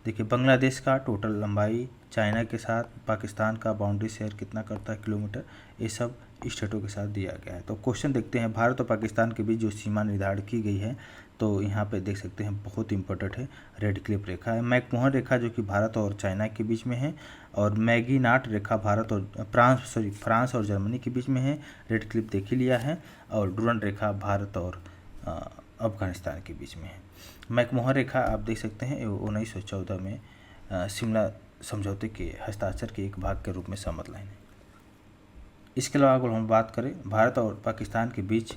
देखिए बांग्लादेश का टोटल लंबाई, चाइना के साथ पाकिस्तान का बाउंड्री शेयर कितना करता है किलोमीटर, ये सब स्टेटों के साथ दिया गया है। तो क्वेश्चन देखते हैं, भारत और पाकिस्तान के बीच जो सीमा निर्धारित की गई है तो यहाँ पे देख सकते हैं बहुत इंपॉर्टेंट है, रेड क्लिप रेखा है। मैकमोहन रेखा जो कि भारत और चाइना के बीच में है, और मैगीनाट रेखा भारत और फ्रांस और जर्मनी के बीच में है, रेड क्लिप देख ही लिया है। और डूरंड रेखा भारत और अफगानिस्तान के बीच में है। मैकमोहन रेखा आप देख सकते हैं 1914 में शिमला समझौते के हस्ताक्षर के एक भाग के रूप में सहमत लाइन है। इसके अलावा अगर हम बात करें भारत और पाकिस्तान के बीच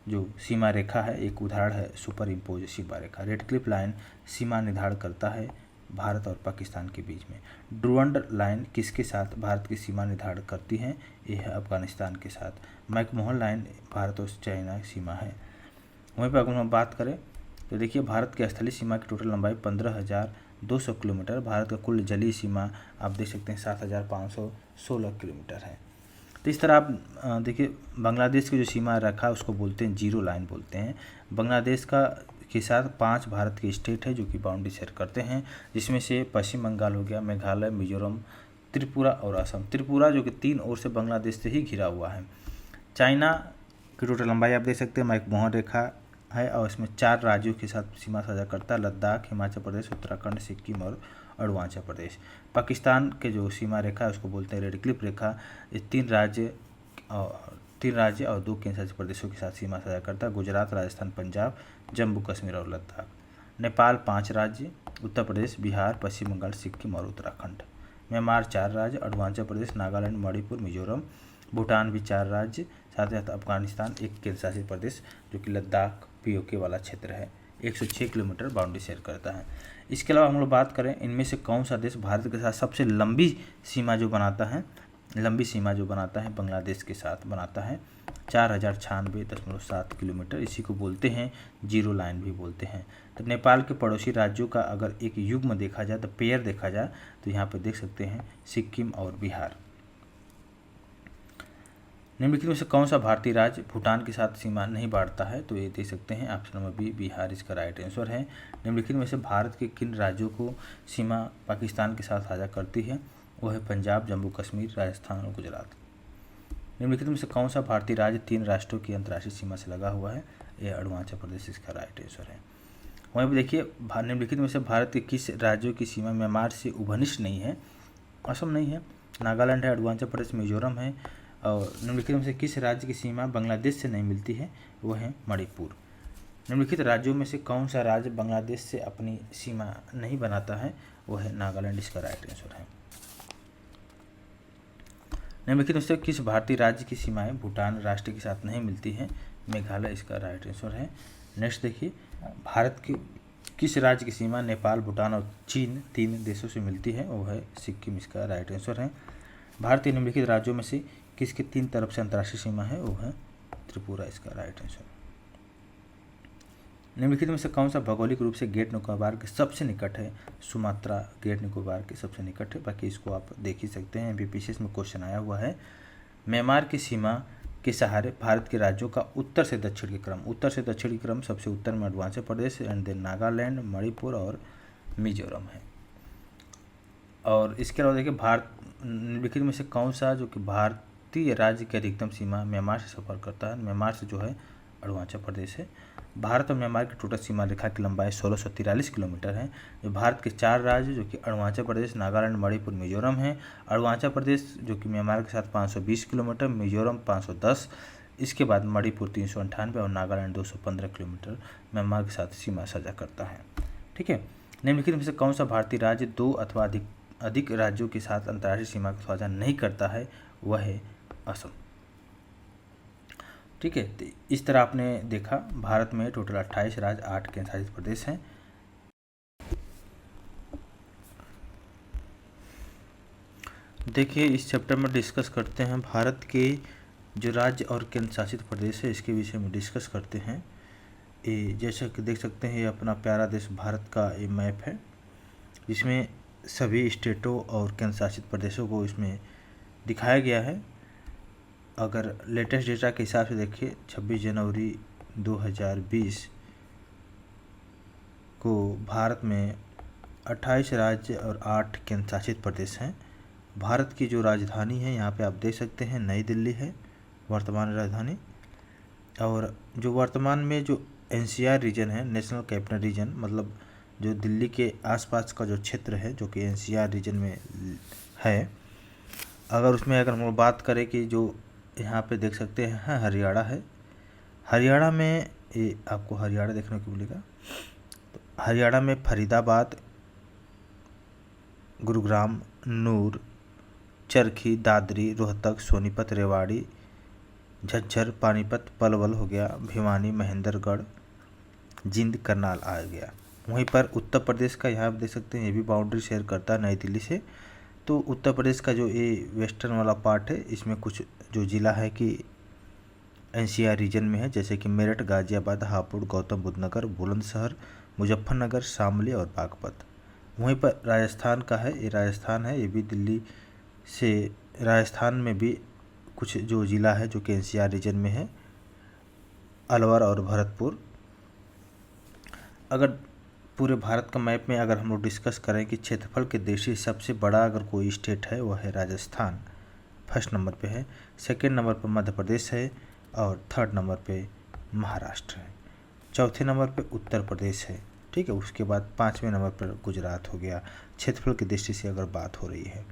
जो सीमा रेखा है, एक उदाहरण है सुपर इम्पोज सीमा रेखा। रेड क्लिप लाइन सीमा निर्धारण करता है भारत और पाकिस्तान के बीच में। डूरंड लाइन किसके साथ भारत की सीमा निर्धारण करती है, ये है अफगानिस्तान के साथ। मैकमोहन लाइन भारत और चाइना सीमा है। वहीं पर अगर हम बात करें तो देखिए भारत की स्थलीय सीमा की टोटल लंबाई 15,200 किलोमीटर। भारत का कुल जलीय सीमा आप देख सकते हैं 7,516 किलोमीटर है। तो इस तरह आप देखिए बांग्लादेश की जो सीमा रखा उसको बोलते हैं जीरो लाइन बोलते हैं। बांग्लादेश का के साथ 5 भारत के स्टेट है जो कि बाउंड्री शेयर करते हैं, जिसमें से पश्चिम बंगाल हो गया, मेघालय, मिजोरम, त्रिपुरा और असम। त्रिपुरा जो कि 3 ओर से बांग्लादेश से ही घिरा हुआ है। चाइना की टोटल लंबाई आप देख सकते हैं मैकमोहन रेखा है, और इसमें 4 राज्यों के साथ सीमा साझा करता है, लद्दाख, हिमाचल प्रदेश, उत्तराखंड, सिक्किम और अरुणाचल प्रदेश। पाकिस्तान के जो सीमा रेखा है उसको बोलते हैं रेड क्लिप रेखा। ये 3 राज्य और 2 केंद्र शासित प्रदेशों के साथ सीमा साझा करता है, गुजरात, राजस्थान, पंजाब, जम्मू कश्मीर और लद्दाख। नेपाल 5 राज्य, उत्तर प्रदेश, बिहार, पश्चिम बंगाल, सिक्किम और उत्तराखंड। म्यांमार 4 राज्य, अरुणाचल प्रदेश, नागालैंड, मणिपुर, मिजोरम। भूटान भी 4 राज्य, साथ ही साथ अफगानिस्तान 1 केंद्र शासित प्रदेश जो कि लद्दाख पीओके वाला क्षेत्र है, 106 किलोमीटर बाउंड्री शेयर करता है। इसके अलावा हम लोग बात करें इनमें से कौन सा देश भारत के साथ सबसे लंबी सीमा जो बनाता है बांग्लादेश के साथ बनाता है 4096.7 किलोमीटर। इसी को बोलते हैं जीरो लाइन भी बोलते हैं। तो नेपाल के पड़ोसी राज्यों का अगर एक युग्म देखा जाए तो पेयर देखा जाए तो यहाँ पर देख सकते हैं सिक्किम और बिहार। निम्नलिखित में से कौन सा भारतीय राज्य भूटान के साथ सीमा नहीं बांटता है, तो ये देख सकते हैं ऑप्शन नंबर बी, बिहार इसका राइट आंसर है। निम्नलिखित में से भारत के किन राज्यों को सीमा पाकिस्तान के साथ साझा करती है, वो है पंजाब, जम्मू कश्मीर, राजस्थान और गुजरात। निम्नलिखित में से कौन सा भारतीय राज्य 3 राष्ट्रों की अंतर्राष्ट्रीय सीमा से लगा हुआ है, यह अरुणाचल प्रदेश इसका राइट आंसर है। वहीं पर देखिए निम्नलिखित में से भारत के किस राज्यों की सीमा म्यांमार से उभनिष्ठ नहीं है, असम नहीं है, नागालैंड है, अरुणाचल प्रदेश, मिजोरम है। और निम्नलिखित में से किस राज्य की सीमा बांग्लादेश से नहीं मिलती है, वो है मणिपुर। निम्नलिखित राज्यों में से कौन सा राज्य बांग्लादेश से अपनी सीमा नहीं बनाता है, वो है नागालैंड इसका राइट आंसर है। निम्नलिखित में से किस भारतीय राज्य की सीमाएं भूटान राष्ट्र के साथ नहीं मिलती हैं, मेघालय इसका राइट आंसर है। नेक्स्ट देखिए भारत के किस राज्य की सीमा नेपाल, भूटान और चीन 3 देशों से मिलती है, वो है सिक्किम इसका राइट आंसर है। भारतीय निम्नलिखित राज्यों में से किसके 3 तरफ से अंतर्राष्ट्रीय सीमा है, वो है त्रिपुरा इसका राइट आंसर। निम्नलिखित में से कौन सा भौगोलिक रूप से ग्रेट निकोबार के सबसे निकट है, सुमात्रा ग्रेट निकोबार के सबसे निकट है। बाकी इसको आप देख ही सकते हैं, एमपीपीसीएस में क्वेश्चन आया हुआ है। म्यांमार की सीमा के सहारे भारत के राज्यों का उत्तर से दक्षिण के क्रम सबसे उत्तर में अरुणाचल प्रदेश एंड देन नागालैंड, मणिपुर और मिजोरम है। और इसके अलावा देखिए निम्नलिखित में से कौन सा जो कि भारतीय राज्य की अधिकतम सीमा म्यांमार से सफर करता है? म्यांमार से जो है अरुणाचल प्रदेश है। भारत और म्यांमार की टोटल सीमा रेखा की लंबाई 1643 किलोमीटर है। जो भारत के 4 राज्य जो कि अरुणाचल प्रदेश, नागालैंड, मणिपुर, मिजोरम है। अरुणाचल प्रदेश जो कि म्यांमार के साथ 520 किलोमीटर, मिजोरम 510, इसके बाद मणिपुर 398 और नागालैंड 215 किलोमीटर म्यांमार के साथ सीमा साझा करता है। ठीक है, निम्नलिखित में से कौन सा भारतीय राज्य 2 अथवा अधिक राज्यों के साथ अंतर्राष्ट्रीय सीमा को साझा नहीं करता है? वह है असम। ठीक है, तो इस तरह आपने देखा भारत में टोटल 28 राज्य, 8 केंद्र शासित प्रदेश हैं। देखिए, इस चैप्टर में डिस्कस करते हैं भारत के जो राज्य और केंद्र शासित प्रदेश है इसके विषय में डिस्कस करते हैं। ये जैसा कि देख सकते हैं, ये अपना प्यारा देश भारत का ये मैप है, जिसमें सभी स्टेटों और केंद्र शासित प्रदेशों को इसमें दिखाया गया है। अगर लेटेस्ट डेटा के हिसाब से देखिए, 26 जनवरी 2020 को भारत में 28 राज्य और 8 केंद्र शासित प्रदेश हैं। भारत की जो राजधानी है यहाँ पे आप देख सकते हैं नई दिल्ली है वर्तमान राजधानी। और जो वर्तमान में जो NCR रीजन है, नेशनल कैपिटल रीजन, मतलब जो दिल्ली के आसपास का जो क्षेत्र है जो कि NCR रीजन में है, अगर उसमें अगर हम लोग बात करें कि जो यहाँ पे देख सकते हैं हरियाणा है। हरियाणा में ये आपको हरियाणा देखने को मिलेगा। तो हरियाणा में फरीदाबाद, गुरुग्राम, नूर, चरखी, दादरी, रोहतक, सोनीपत, रेवाड़ी, झज्जर, पानीपत, पलवल हो गया, भिवानी, महेंद्रगढ़, जिंद, करनाल आ गया। वहीं पर उत्तर प्रदेश का यहाँ आप देख सकते हैं, ये भी बाउंड्री शेयर करता है नई दिल्ली से। तो उत्तर प्रदेश का जो ये वेस्टर्न वाला पार्ट है, इसमें कुछ जो ज़िला है कि NCR रीजन में है, जैसे कि मेरठ, गाजियाबाद, हापुड़, गौतम बुद्ध नगर, बुलंदशहर, मुजफ्फरनगर, शामली और बागपत। वहीं पर राजस्थान का है, ये राजस्थान है, ये भी दिल्ली से राजस्थान में भी कुछ जो ज़िला है जो कि NCR रीजन में है, अलवर और भरतपुर। अगर पूरे भारत का मैप में अगर हम लोग डिस्कस करें कि क्षेत्रफल के दृष्टि से सबसे बड़ा अगर कोई स्टेट है वह है राजस्थान, फर्स्ट नंबर पे है। सेकंड नंबर पर मध्य प्रदेश है और थर्ड नंबर पे महाराष्ट्र है। चौथे नंबर पे उत्तर प्रदेश है। ठीक है, उसके बाद 5वें नंबर पर गुजरात हो गया। क्षेत्रफल की दृष्टि से अगर बात हो रही है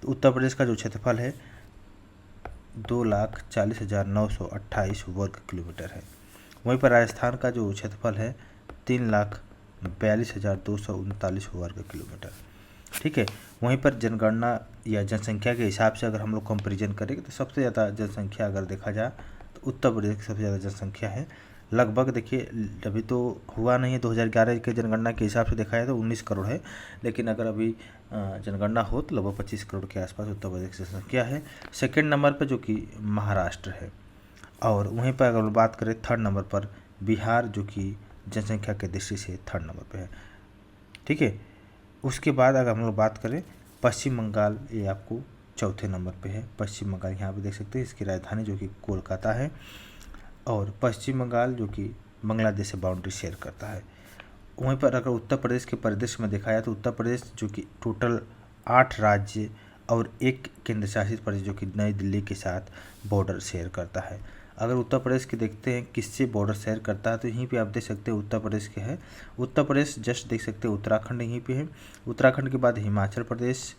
तो उत्तर प्रदेश का जो क्षेत्रफल है 2,40,928 वर्ग किलोमीटर है। वहीं पर राजस्थान का जो क्षेत्रफल है 3,42,239 वर्ग किलोमीटर। ठीक है, वहीं पर जनगणना या जनसंख्या के हिसाब से अगर हम लोग कंपेरिजन करेंगे तो सबसे ज़्यादा जनसंख्या अगर देखा जाए तो उत्तर प्रदेश की सबसे ज़्यादा जनसंख्या है। लगभग देखिए, अभी तो हुआ नहीं है, 2011 के जनगणना के हिसाब से देखा जाए तो 19 करोड़ है, लेकिन अगर अभी जनगणना हो तो लगभग 25 करोड़ के आसपास उत्तर प्रदेश की जनसंख्या है। सेकेंड नंबर पर जो कि महाराष्ट्र है, और वहीं पर अगर बात करें थर्ड नंबर पर बिहार, जो कि जनसंख्या के दृष्टि से थर्ड नंबर पे है। ठीक है, उसके बाद अगर हम लोग बात करें पश्चिम बंगाल, ये आपको चौथे नंबर पे है। पश्चिम बंगाल यहाँ पे देख सकते हैं, इसकी राजधानी जो कि कोलकाता है, और पश्चिम बंगाल जो कि बांग्लादेश से बाउंड्री शेयर करता है। वहीं पर अगर उत्तर प्रदेश के परिदृश्य में देखा जाए तो उत्तर प्रदेश जो कि टोटल 8 राज्य और 1 केंद्र शासित प्रदेश जो कि नई दिल्ली के साथ बॉर्डर शेयर करता है। अगर उत्तर प्रदेश के देखते हैं किससे बॉर्डर शेयर करता है तो यहीं पे आप देख सकते हैं उत्तर प्रदेश के है। उत्तर प्रदेश जस्ट देख सकते हैं, उत्तराखंड यहीं पे है। उत्तराखंड के बाद हिमाचल प्रदेश,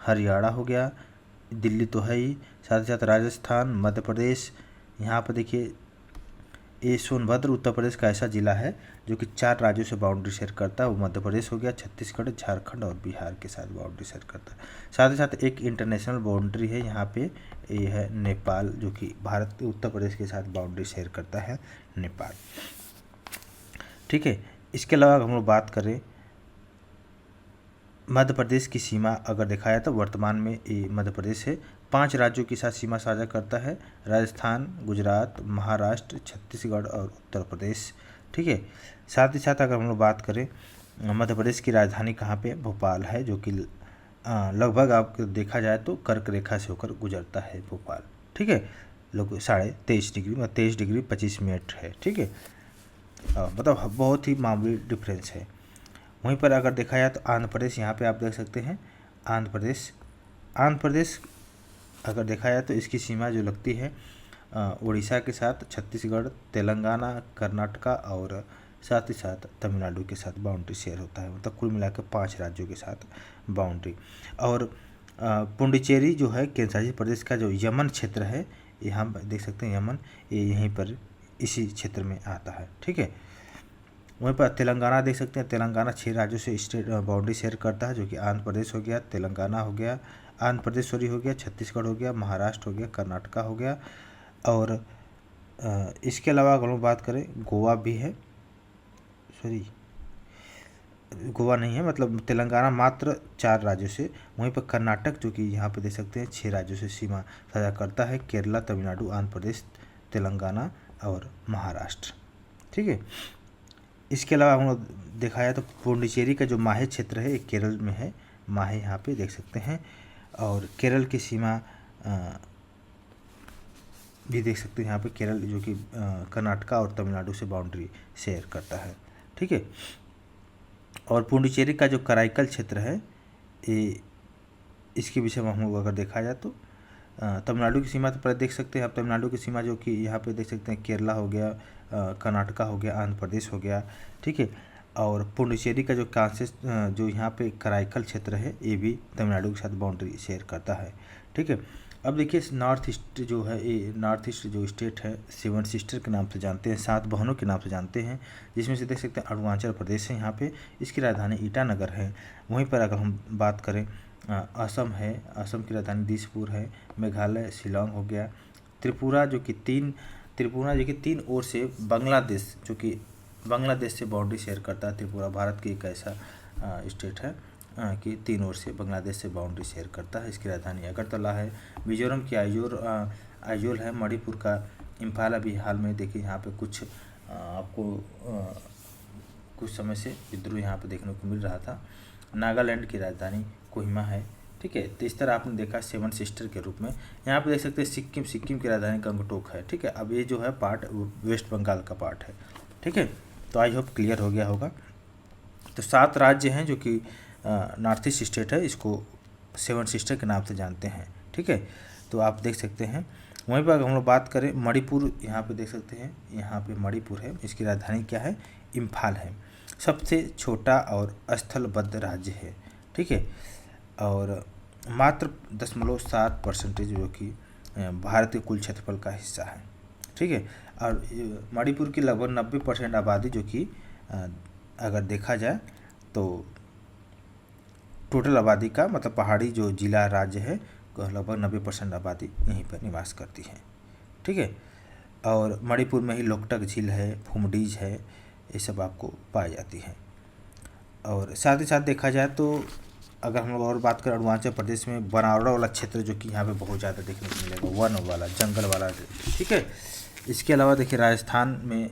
हरियाणा हो गया, दिल्ली तो है ही, साथ ही साथ राजस्थान, मध्य प्रदेश। यहाँ पर देखिए, ये सोनभद्र उत्तर प्रदेश का ऐसा ज़िला है जो कि 4 राज्यों से बाउंड्री शेयर करता है। वो मध्य प्रदेश हो गया, छत्तीसगढ़, झारखंड और बिहार के साथ बाउंड्री शेयर करता है। साथ ही साथ एक इंटरनेशनल बाउंड्री है यहाँ पे, ये है नेपाल, जो कि भारत के उत्तर प्रदेश के साथ बाउंड्री शेयर करता है, नेपाल। ठीक है, इसके अलावा हम लोग बात करें मध्य प्रदेश की सीमा अगर देखा जाए तो वर्तमान में ये मध्य प्रदेश है 5 राज्यों के साथ सीमा साझा करता है, राजस्थान, गुजरात, महाराष्ट्र, छत्तीसगढ़ और उत्तर प्रदेश। ठीक है, साथ ही साथ अगर हम लोग बात करें मध्य प्रदेश की राजधानी कहाँ पे, भोपाल है, जो कि लगभग आपको देखा जाए तो कर्क रेखा से होकर गुजरता है भोपाल। ठीक है, लोग 23.5 डिग्री, 23 डिग्री 25 मिनट है। ठीक है, मतलब बहुत ही मामूली डिफरेंस है। वहीं पर अगर देखा जाए तो आंध्र प्रदेश, यहाँ पे आप देख सकते हैं आंध्र प्रदेश आंध्र प्रदेश अगर देखा जाए तो इसकी सीमा जो लगती है उड़ीसा के साथ, छत्तीसगढ़, तेलंगाना, कर्नाटका और साथ ही साथ तमिलनाडु के साथ बाउंड्री शेयर होता है। मतलब कुल मिलाकर 5 राज्यों के साथ बाउंड्री। और पुडुचेरी जो है केंद्र शासित प्रदेश का जो यमन क्षेत्र है, यहाँ देख सकते हैं यमन, ये यहीं पर इसी क्षेत्र में आता है। ठीक है, वहीं पर तेलंगाना देख सकते हैं, तेलंगाना 6 राज्यों से स्टेट बाउंड्री शेयर करता है, जो कि आंध्र प्रदेश हो गया, तेलंगाना हो गया, आंध्र प्रदेश हो गया, छत्तीसगढ़ हो गया, महाराष्ट्र हो गया, कर्नाटका हो गया। और इसके अलावा अगर हम बात करें, गोवा भी है, गोवा नहीं है, मतलब तेलंगाना मात्र 4 राज्यों से। वहीं पर कर्नाटक जो कि यहाँ पे देख सकते हैं 6 राज्यों से सीमा साझा करता है, केरला, तमिलनाडु, आंध्र प्रदेश, तेलंगाना और महाराष्ट्र। ठीक है, इसके अलावा हम लोग देखा जाए तो पुडुचेरी का जो माहे क्षेत्र है, एक केरल में है, माहे यहाँ पे देख सकते हैं। और केरल की सीमा भी देख सकते हैं यहाँ पे, केरल जो कि कर्नाटका और तमिलनाडु से बाउंड्री शेयर करता है। ठीक है, और पुडुचेरी का जो कराईकल क्षेत्र है, ये इसके विषय में हम लोग अगर देखा जाए तो तमिलनाडु की सीमा तो पहले देख सकते हैं आप, तमिलनाडु की सीमा जो कि यहाँ पे देख सकते हैं, केरला हो गया, कर्नाटका हो गया, आंध्र प्रदेश हो गया। ठीक है, और पुडुचेरी का जो जो यहाँ पे कराईकल क्षेत्र है, ये भी तमिलनाडु के साथ बाउंड्री शेयर करता है। ठीक है, अब देखिए नॉर्थ ईस्ट जो है, ये नॉर्थ ईस्ट जो स्टेट है, 7 सिस्टर के नाम से जानते हैं, 7 बहनों के नाम से जानते हैं, जिसमें से देख सकते हैं अरुणाचल प्रदेश है यहाँ पे, इसकी राजधानी ईटानगर है। वहीं पर अगर हम बात करें, असम है, असम की राजधानी दिसपुर है, मेघालय शिलोंग हो गया, त्रिपुरा जो कि 3 ओर से बांग्लादेश, जो कि बांग्लादेश से बाउंड्री शेयर करता है। त्रिपुरा भारत की एक ऐसा स्टेट है कि 3 ओर से बांग्लादेश से बाउंड्री शेयर करता है। इसकी राजधानी अगरतला है। मिजोरम की आइजोल है। मणिपुर का इम्फाल अभी हाल में देखिए यहाँ पे कुछ आपको कुछ समय से विद्रोह यहाँ पे देखने को मिल रहा था। नागालैंड की राजधानी कोहिमा है। ठीक है, तो इस तरह आपने देखा 7 सिस्टर के रूप में। यहाँ पे देख सकते हैं सिक्किम की राजधानी गंगटोक है। ठीक है, अब ये जो है पार्ट वेस्ट बंगाल का पार्ट है। ठीक है, तो आई होप क्लियर हो गया होगा। तो 7 राज्य हैं जो कि नॉर्थ ईस्ट स्टेट है, इसको 7 सिस्टर के नाम से जानते हैं। ठीक है, तो आप देख सकते हैं। वहीं पर अगर हम लोग बात करें मणिपुर, यहाँ पे देख सकते हैं, यहाँ पे मणिपुर है, इसकी राजधानी क्या है, इम्फाल है। सबसे छोटा और स्थलबद्ध राज्य है। ठीक है, और मात्र 0.7% जो कि भारत के कुल क्षेत्रफल का हिस्सा है। ठीक है, और मणिपुर की लगभग 90% आबादी जो कि अगर देखा जाए तो टोटल आबादी का मतलब पहाड़ी जो जिला राज्य है, लगभग 90% आबादी यहीं पर निवास करती है। ठीक है, और मणिपुर में ही लोकटक झील है, फुमडीज है, ये सब आपको पाई जाती है। और साथ ही साथ देखा जाए तो अगर हम लोग और बात करें, अरुणाचल प्रदेश में बनावड़ा वाला क्षेत्र जो कि यहाँ पे बहुत ज़्यादा देखने को मिलेगा, वन वाला, जंगल वाला। ठीक है, इसके अलावा देखिए राजस्थान में,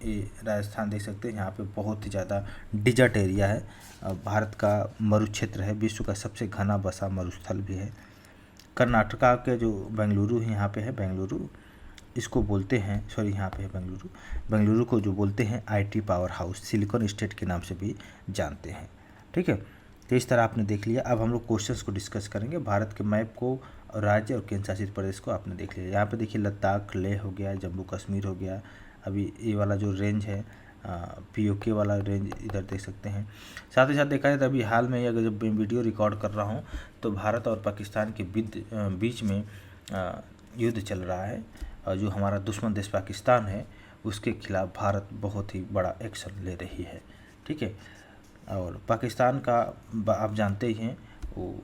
ये राजस्थान देख सकते हैं, यहाँ पे बहुत ही ज़्यादा डिजर्ट एरिया है। भारत का मरु क्षेत्र है, विश्व का सबसे घना बसा मरुस्थल भी है। कर्नाटका के जो बेंगलुरु है, यहाँ पे है बेंगलुरु, इसको बोलते हैं, सॉरी यहाँ पे है बेंगलुरु को जो बोलते हैं IT power house, silicon state के नाम से भी जानते हैं। ठीक है, तो इस तरह आपने देख लिया। अब हम लोग क्वेश्चंस को डिस्कस करेंगे। भारत के मैप को, राज्य और केंद्र शासित प्रदेश को आपने देख लिया। यहाँ पे देखिए लद्दाख, लेह हो गया, जम्मू कश्मीर हो गया, अभी ये वाला जो रेंज है POK वाला रेंज इधर देख सकते हैं। साथ ही साथ देखा जाए तो अभी हाल में अगर जब मैं वीडियो रिकॉर्ड कर रहा हूँ तो भारत और पाकिस्तान के बीच में युद्ध चल रहा है, और जो हमारा दुश्मन देश पाकिस्तान है उसके खिलाफ भारत बहुत ही बड़ा एक्शन ले रही है। ठीक है, और पाकिस्तान का आप जानते ही हैं, वो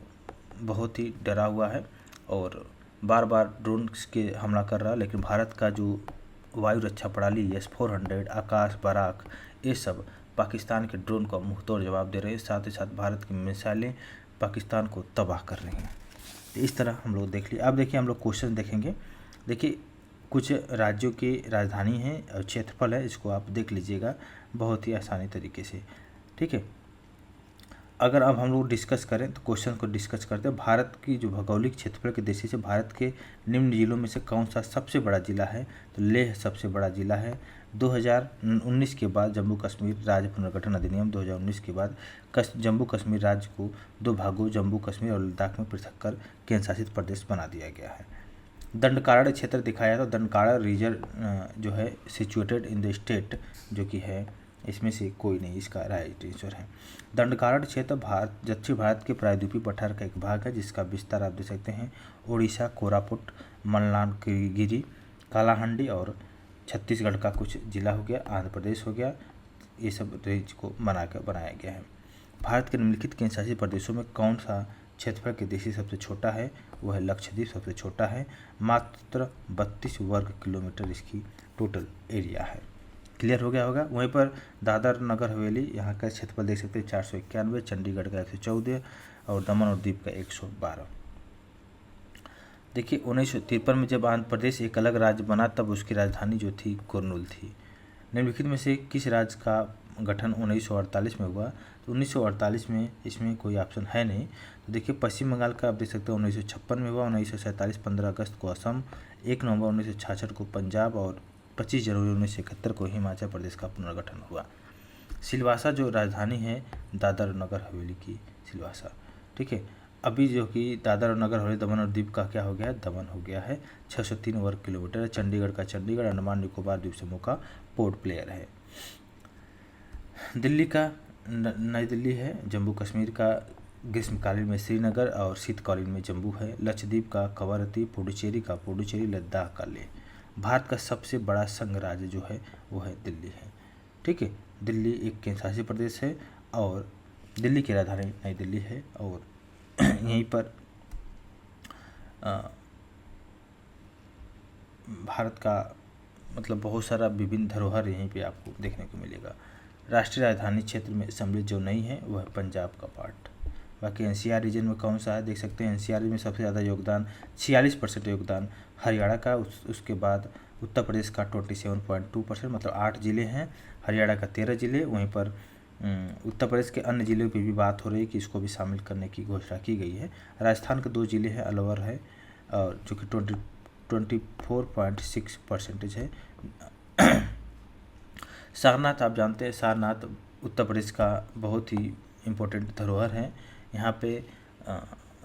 बहुत ही डरा हुआ है और बार बार ड्रोन के हमला कर रहा है। लेकिन भारत का जो वायु रक्षा प्रणाली S-400, आकाश, बराक, ये सब पाकिस्तान के ड्रोन को मुंहतोड़ जवाब दे रहे हैं। साथ ही साथ भारत की मिसाइलें पाकिस्तान को तबाह कर रही हैं। इस तरह हम लोग देख लिए। अब देखिए हम लोग क्वेश्चन देखेंगे। देखिए कुछ राज्यों की राजधानी है और क्षेत्रफल है, इसको आप देख लीजिएगा बहुत ही आसानी तरीके से। ठीक है, अगर अब हम लोग डिस्कस करें तो क्वेश्चन को डिस्कस करते हैं। भारत की जो भौगोलिक क्षेत्रफल की दृष्टि से भारत के निम्न जिलों में से कौन सा सबसे बड़ा जिला है? तो लेह सबसे बड़ा जिला है, 2019 के बाद जम्मू कश्मीर राज्य पुनर्गठन अधिनियम 2019 के बाद जम्मू कश्मीर राज्य को 2 भागों जम्मू कश्मीर और लद्दाख में पृथक कर केंद्र शासित प्रदेश बना दिया गया है। दंडकारण्य क्षेत्र दिखाया तो दंडकारण्य रीजन जो है सिचुएटेड इन द स्टेट, जो कि है इसमें से कोई नहीं, इसका राइट आंसर है। दंडकारण्य क्षेत्र दक्षिण भारत के प्रायद्वीपीय पठार का एक भाग है जिसका विस्तार आप देख सकते हैं उड़ीसा, कोरापुट, मल्लानगिरी, कालाहांडी और छत्तीसगढ़ का कुछ जिला हो गया, आंध्र प्रदेश हो गया, ये सब रेंज को बनाया गया है। भारत के निम्नलिखित केंद्र शासित प्रदेशों में कौन सा क्षेत्रफल की दृष्टि सबसे छोटा है? वह है लक्षद्वीप सबसे छोटा है, मात्र 32 वर्ग किलोमीटर इसकी टोटल एरिया है। क्लियर हो गया होगा। वहीं पर दादर नगर हवेली, यहाँ का क्षेत्रफल देख सकते हैं 491, चंडीगढ़ का 114 और दमन और दीव का 112। देखिए 1953 में जब आंध्र प्रदेश एक अलग राज्य बना तब उसकी राजधानी जो थी कुर्नूल थी। निम्नलिखित में से किस राज्य का गठन 1948 में हुआ? तो 1948 में इसमें कोई ऑप्शन है नहीं। तो देखिए पश्चिम बंगाल का आप देख सकते हैं 1956 में हुआ, 1947 15 अगस्त को असम, 1 नवंबर 1966 को पंजाब और 25 जनवरी 1971 को हिमाचल प्रदेश का पुनर्गठन हुआ। सिलवासा जो राजधानी है दादर नगर हवेली की सिलवासा, ठीक है। अभी जो कि दादर और नगर हवेली दमन और दीव का क्या हो गया है? दमन हो गया है। 603 वर्ग किलोमीटर है। चंडीगढ़ का चंडीगढ़ अंडमान निकोबार द्वीप समूह का पोर्ट प्लेयर है। दिल्ली का नई दिल्ली है। जम्मू कश्मीर का ग्रीष्मकालीन में श्रीनगर और शीतकालीन में जम्मू है। लक्षद्वीप का कवरत्ती, पुडुचेरी का पुडुचेरी, लद्दाख का लेह। भारत का सबसे बड़ा संघ राज्य जो है वो है दिल्ली है, ठीक है। दिल्ली एक केंद्र शासित प्रदेश है और दिल्ली की राजधानी नई दिल्ली है और यहीं पर भारत का मतलब बहुत सारा विभिन्न धरोहर यहीं पे आपको देखने को मिलेगा। राष्ट्रीय राजधानी क्षेत्र में सम्मिलित जो नहीं है वह है पंजाब का पार्ट। बाकी एनसीआर रीजन में कौन सा है देख सकते हैं। एनसीआर में सबसे ज़्यादा योगदान 46% योगदान हरियाणा का, उसके बाद उत्तर प्रदेश का 27.2%, मतलब 8 ज़िले हैं, हरियाणा का 13 ज़िले। वहीं पर उत्तर प्रदेश के अन्य ज़िलों पे भी बात हो रही है कि इसको भी शामिल करने की घोषणा की गई है। राजस्थान के 2 ज़िले हैं, अलवर है और जो कि 24.6% है। सारनाथ आप जानते हैं, सारनाथ उत्तर प्रदेश का बहुत ही इम्पोर्टेंट धरोहर है। यहाँ पे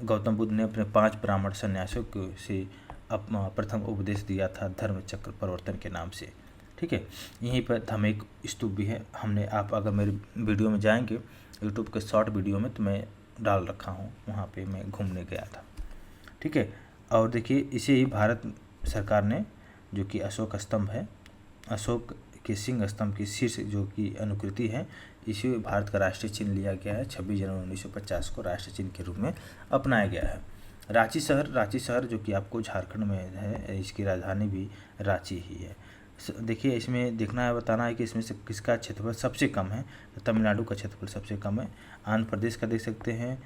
गौतम बुद्ध ने अपने 5 ब्राह्मण सन्यासियों को से प्रथम उपदेश दिया था धर्म चक्र परिवर्तन के नाम से, ठीक है। यहीं पर धमेक स्तूप भी है। हमने आप अगर मेरे वीडियो में जाएंगे यूट्यूब के शॉर्ट वीडियो में तो मैं डाल रखा हूँ, वहाँ पे मैं घूमने गया था, ठीक है। और देखिए इसे ही भारत सरकार ने जो कि अशोक स्तंभ है, अशोक के सिंह स्तंभ की शीर्ष जो कि अनुकृति है, इसे भारत का राष्ट्रीय चिन्ह लिया गया है। 26 जनवरी 1950 को राष्ट्रीय चिन्ह के रूप में अपनाया गया है। रांची शहर जो कि आपको झारखंड में है, इसकी राजधानी भी रांची ही है। देखिए इसमें देखना है, बताना है कि इसमें से किसका क्षेत्रफल सबसे कम है। तो तमिलनाडु का क्षेत्रफल सबसे कम है, आंध्र प्रदेश का देख सकते हैं,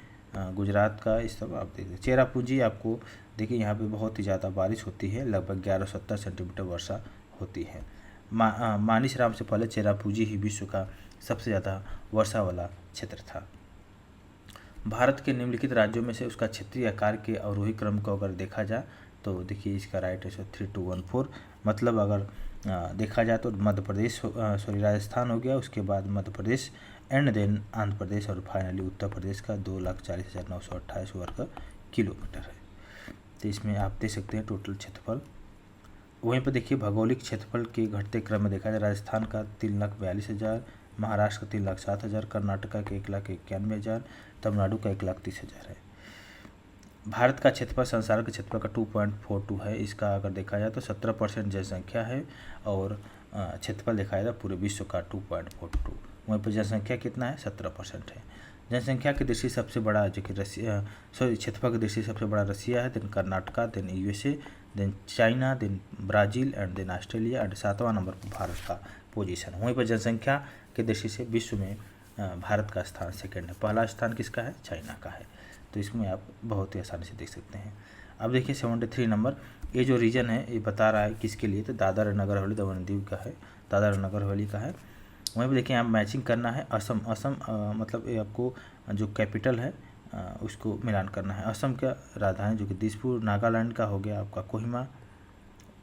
गुजरात का, इस सब आप देख सकते हैं। चेरापूंजी आपको देखिए यहाँ पे बहुत ही ज़्यादा बारिश होती है, लगभग 1170 सेंटीमीटर वर्षा होती है। मानिसराम से पहले चेरापूंजी ही विश्व का सबसे ज़्यादा वर्षा वाला क्षेत्र था। भारत के निम्नलिखित राज्यों में से उसका क्षेत्रीय आकार के अवरोही क्रम को अगर देखा जाए तो देखिए इसका राइट आंसर 3214, मतलब अगर देखा जाए तो मध्य प्रदेश राजस्थान हो गया, उसके बाद मध्य प्रदेश एंड देन आंध्र प्रदेश और फाइनली उत्तर प्रदेश का 2,40,928 वर्ग किलोमीटर है। तो इसमें आप देख सकते हैं टोटल क्षेत्रफल। वहीं पर देखिए भौगोलिक क्षेत्रफल के घटते क्रम में देखा जाए राजस्थान का 3,42,000, महाराष्ट्र का 3,07,000, कर्नाटका के 1,91,000, तमिलनाडु का 1,30,000 है। भारत का क्षेत्रफल संसार के क्षेत्रफल का 2.42 है। इसका अगर देखा जाए तो 17% जनसंख्या है और क्षेत्रफल देखा जाए पूरे विश्व का 2.42। वहीं पर जनसंख्या कितना है? 17% है। जनसंख्या की दृष्टि सबसे बड़ा जो कि क्षेत्रफल की दृष्टि सबसे बड़ा रसिया है, then Karnataka, then USA, then China, then Brazil and then Australia and 7वां नंबर पर भारत का पोजीशन। वहीं पर जनसंख्या की दृष्टि से विश्व में भारत का स्थान सेकंड है, पहला स्थान किसका है? चाइना का है। तो इसमें आप बहुत ही आसानी से देख सकते हैं। अब देखिए 73 नंबर, ये जो रीजन है ये बता रहा है किसके लिए, तो दादर नगर हवेली दमन दीव का है, दादर नगर हवेली का है। वहीं पर देखिए यहाँ मैचिंग करना है, असम मतलब ये आपको जो कैपिटल है उसको मिलान करना है। असम का राजधानी जो कि दिसपुर, नागालैंड का हो गया आपका कोहिमा,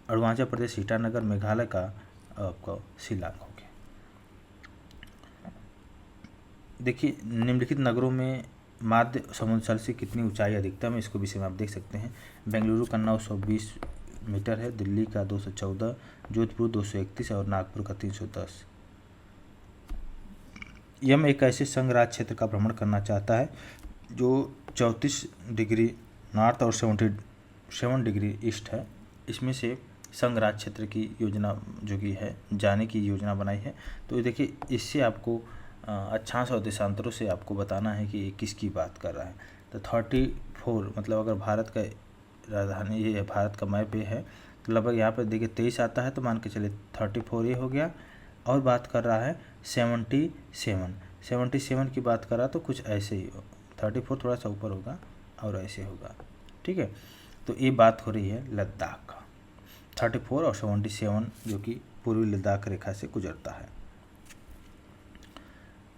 अरुणाचल प्रदेश ईटानगर, मेघालय का आपका शिलांग हो गया। देखिए निम्नलिखित नगरों में माध्य समुद्र तल से कितनी ऊंचाई अधिकतम है, इसको विषय में आप देख सकते हैं। बेंगलुरु का 920 मीटर है, दिल्ली का 214, जोधपुर 231 और नागपुर का 310। यम एक ऐसे संघ राज्य क्षेत्र का भ्रमण करना चाहता है जो 34 डिग्री नॉर्थ और 77 डिग्री ईस्ट है। इसमें से संघ राज्य क्षेत्र की योजना जो कि है जाने की योजना बनाई है। तो देखिए इससे आपको अक्षांश और देशांतरों से आपको बताना है कि ये किसकी बात कर रहा है। तो 34 मतलब अगर भारत का राजधानी ये भारत का मैप ये है तो लगभग यहाँ पर देखिए 23 आता है, तो मान के चलिए 34 ये हो गया। और बात कर रहा है 77 की बात कर रहा तो कुछ ऐसे ही हो, 34 थोड़ा सा ऊपर होगा और ऐसे होगा, ठीक है। तो ये बात हो रही है लद्दाख का, 34 और 77 जो कि पूर्वी लद्दाख रेखा से गुजरता है।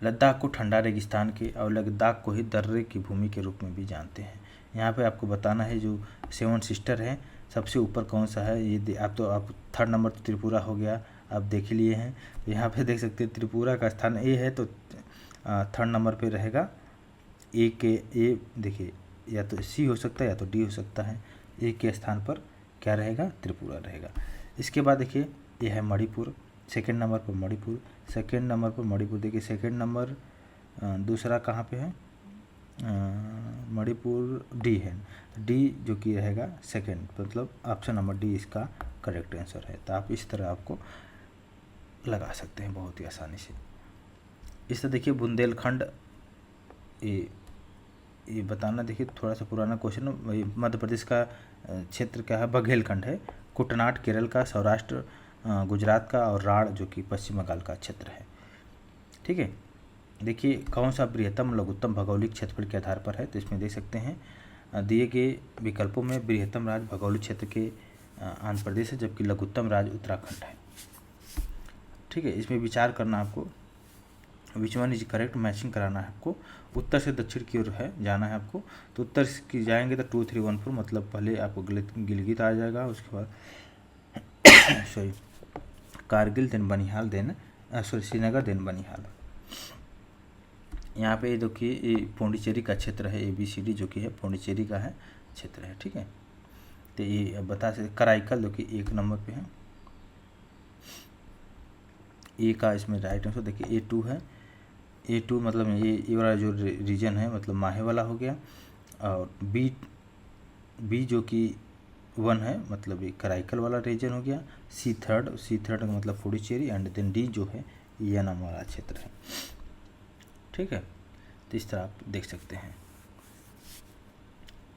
लद्दाख को ठंडा रेगिस्तान के और लद्दाख को ही दर्रे की भूमि के रूप में भी जानते हैं। यहाँ पे आपको बताना है जो 7 सिस्टर है सबसे ऊपर कौन सा है, ये आप थर्ड नंबर तो त्रिपुरा हो गया, आप देख लिए हैं। तो यहाँ पे देख सकते हैं त्रिपुरा का स्थान ए है तो थर्ड नंबर पे रहेगा। ए देखिए या तो सी हो सकता है या तो डी हो सकता है, ए के स्थान पर क्या रहेगा, त्रिपुरा रहेगा। इसके बाद देखिए ये है मणिपुर, सेकेंड नंबर पर मणिपुर, सेकेंड नंबर पर मणिपुर। देखिए सेकेंड नंबर दूसरा कहाँ पे है, मणिपुर डी है, डी जो कि रहेगा सेकेंड, मतलब ऑप्शन नंबर डी इसका करेक्ट आंसर है। तो आप इस तरह आपको लगा सकते हैं बहुत ही आसानी से। इस तरह देखिए बुंदेलखंड ये बताना, देखिए थोड़ा सा पुराना क्वेश्चन, मध्य प्रदेश का क्षेत्र क्या है, बघेलखंड है। कुटनाट केरल का, सौराष्ट्र गुजरात का और राढ़ जो कि पश्चिम बंगाल का क्षेत्र है, ठीक है। देखिए कौन सा बृहत्तम लघुत्तम भौगोलिक क्षेत्रफल के आधार पर है, तो इसमें देख सकते हैं दिए गए विकल्पों में बृहत्तम राज्य भौगोलिक क्षेत्र के आंध्र प्रदेश है, जबकि लघुत्तम राज्य उत्तराखंड है, ठीक है। इसमें विचार करना आपको, which one is correct, matching कराना है आपको। उत्तर से दक्षिण की ओर है जाना है आपको, तो उत्तर की जाएंगे तो 2314, मतलब पहले आपको गिलगित आ जाएगा, उसके बाद sorry Kargil then Banihal then Srinagar then Banihal. यहाँ पे देखिए ये पौंडीचेरी का क्षेत्र है, ABCD जो कि है पौंडीचेरी का है क्षेत्र है, ठीक है। तो ये अब बता सकते कराईकल जो कि 1 नंबर पे है, ए का इसमें राइट आंसर देखिए A2 है। A2 मतलब ये वाला जो रीजन है मतलब माहे वाला हो गया, और बी जो कि 1 है मतलब ये कराईकल वाला रीजन हो गया। सी थर्ड का मतलब पुडुचेरी, एंड देन डी जो है ये नाम वाला क्षेत्र है, ठीक है। तो इस तरह आप देख सकते हैं।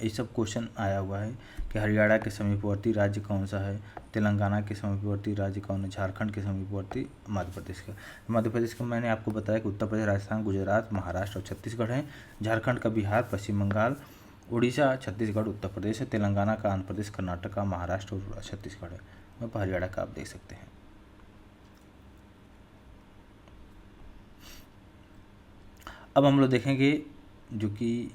ये सब क्वेश्चन आया हुआ है कि हरियाणा के समीपवर्ती राज्य कौन सा है, तेलंगाना के समीपवर्ती राज्य कौन है, झारखंड के समीपवर्ती मध्य प्रदेश का। मध्य प्रदेश का मैंने आपको बताया कि उत्तर प्रदेश, राजस्थान, गुजरात, महाराष्ट्र और छत्तीसगढ़ है। झारखंड का बिहार, पश्चिम बंगाल, उड़ीसा, छत्तीसगढ़, उत्तर प्रदेश है। तेलंगाना का आंध्र प्रदेश, कर्नाटका, महाराष्ट्र और छत्तीसगढ़ है। वहाँ पर हरियाणा का आप देख सकते हैं। अब हम लोग देखेंगे जो कि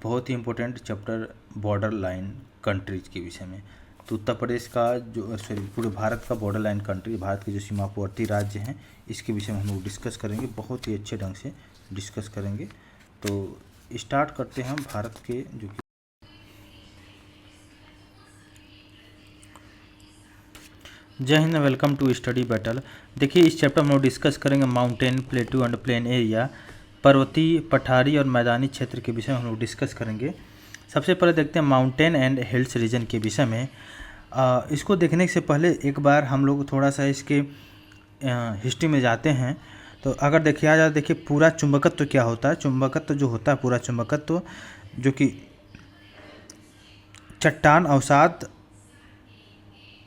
बहुत ही important chapter border line countries के विषय में। तो उत्तर प्रदेश का जो पूरे भारत का बॉर्डर लाइन कंट्री, भारत के जो सीमावर्ती राज्य हैं, इसके विषय में हम लोग डिस्कस करेंगे, बहुत ही अच्छे ढंग से डिस्कस करेंगे। तो स्टार्ट करते हैं हम भारत के जो कि जय हिंद, वेलकम टू स्टडी बैटल। देखिए इस चैप्टर में हम लोग डिस्कस करेंगे mountain, plateau and plain area, पर्वतीय, पठारी और मैदानी क्षेत्र के विषय में हम लोग डिस्कस करेंगे। सबसे पहले देखते हैं माउंटेन एंड हिल्स रीजन के विषय में। इसको देखने से पहले एक बार हम लोग थोड़ा सा इसके हिस्ट्री में जाते हैं। तो अगर देखा जाए, देखिए पूरा चुंबकत्व तो क्या होता है, चुंबकत्व जो होता है पूरा चुंबकत्व जो कि चट्टान अवसाद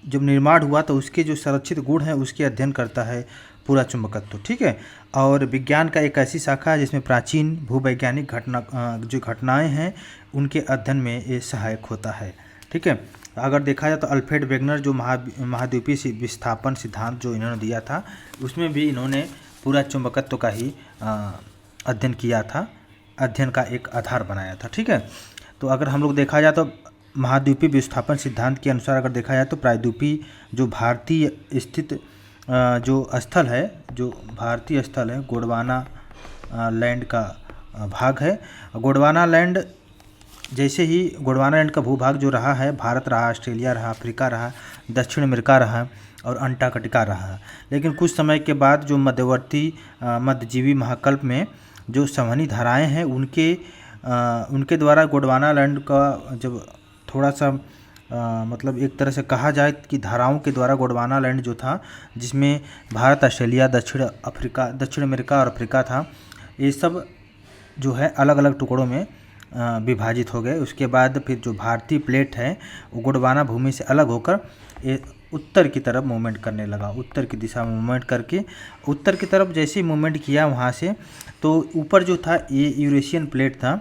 जब निर्माण हुआ तो उसके जो संरक्षित गुण हैं उसके अध्ययन करता है पूरा चुंबकत्व, ठीक है। और विज्ञान का एक ऐसी शाखा है जिसमें प्राचीन भूवैज्ञानिक जो घटनाएं हैं उनके अध्ययन में ये सहायक होता है, ठीक है। अगर देखा जाए तो अल्फ्रेड वेगनर जो महाद्वीपीय विस्थापन सिद्धांत जो इन्होंने दिया था उसमें भी इन्होंने पूरा चुंबकत्व का ही अध्ययन किया था, अध्ययन का एक आधार बनाया था, ठीक है। तो अगर हम लोग देखा जाए तो महाद्वीपीय विस्थापन सिद्धांत के अनुसार अगर देखा जाए तो प्रायद्वीपीय जो भारतीय स्थित जो स्थल है, जो भारतीय स्थल है, गोंडवाना लैंड का भाग है। गोंडवाना लैंड जैसे ही गोंडवाना लैंड का भूभाग जो रहा है, भारत रहा, ऑस्ट्रेलिया रहा, अफ्रीका रहा, दक्षिण अमेरिका रहा और अंटार्कटिका रहा। लेकिन कुछ समय के बाद जो मध्यवर्ती मध्यजीवी महाकल्प में जो संवहनी धाराएं हैं उनके द्वारा गोंडवाना लैंड का जब थोड़ा सा मतलब एक तरह से कहा जाए कि धाराओं के द्वारा गोंडवाना लैंड जो था, जिसमें भारत, ऑस्ट्रेलिया, दक्षिण अमेरिका और अफ्रीका था, ये सब जो है अलग अलग टुकड़ों में विभाजित हो गए। उसके बाद फिर जो भारतीय प्लेट है वो गोंडवाना भूमि से अलग होकर ये उत्तर की तरफ मूवमेंट करने लगा। उत्तर की दिशा में मूवमेंट करके उत्तर की तरफ जैसे ही मूवमेंट किया वहाँ से, तो ऊपर जो था ये यूरेशियन प्लेट था।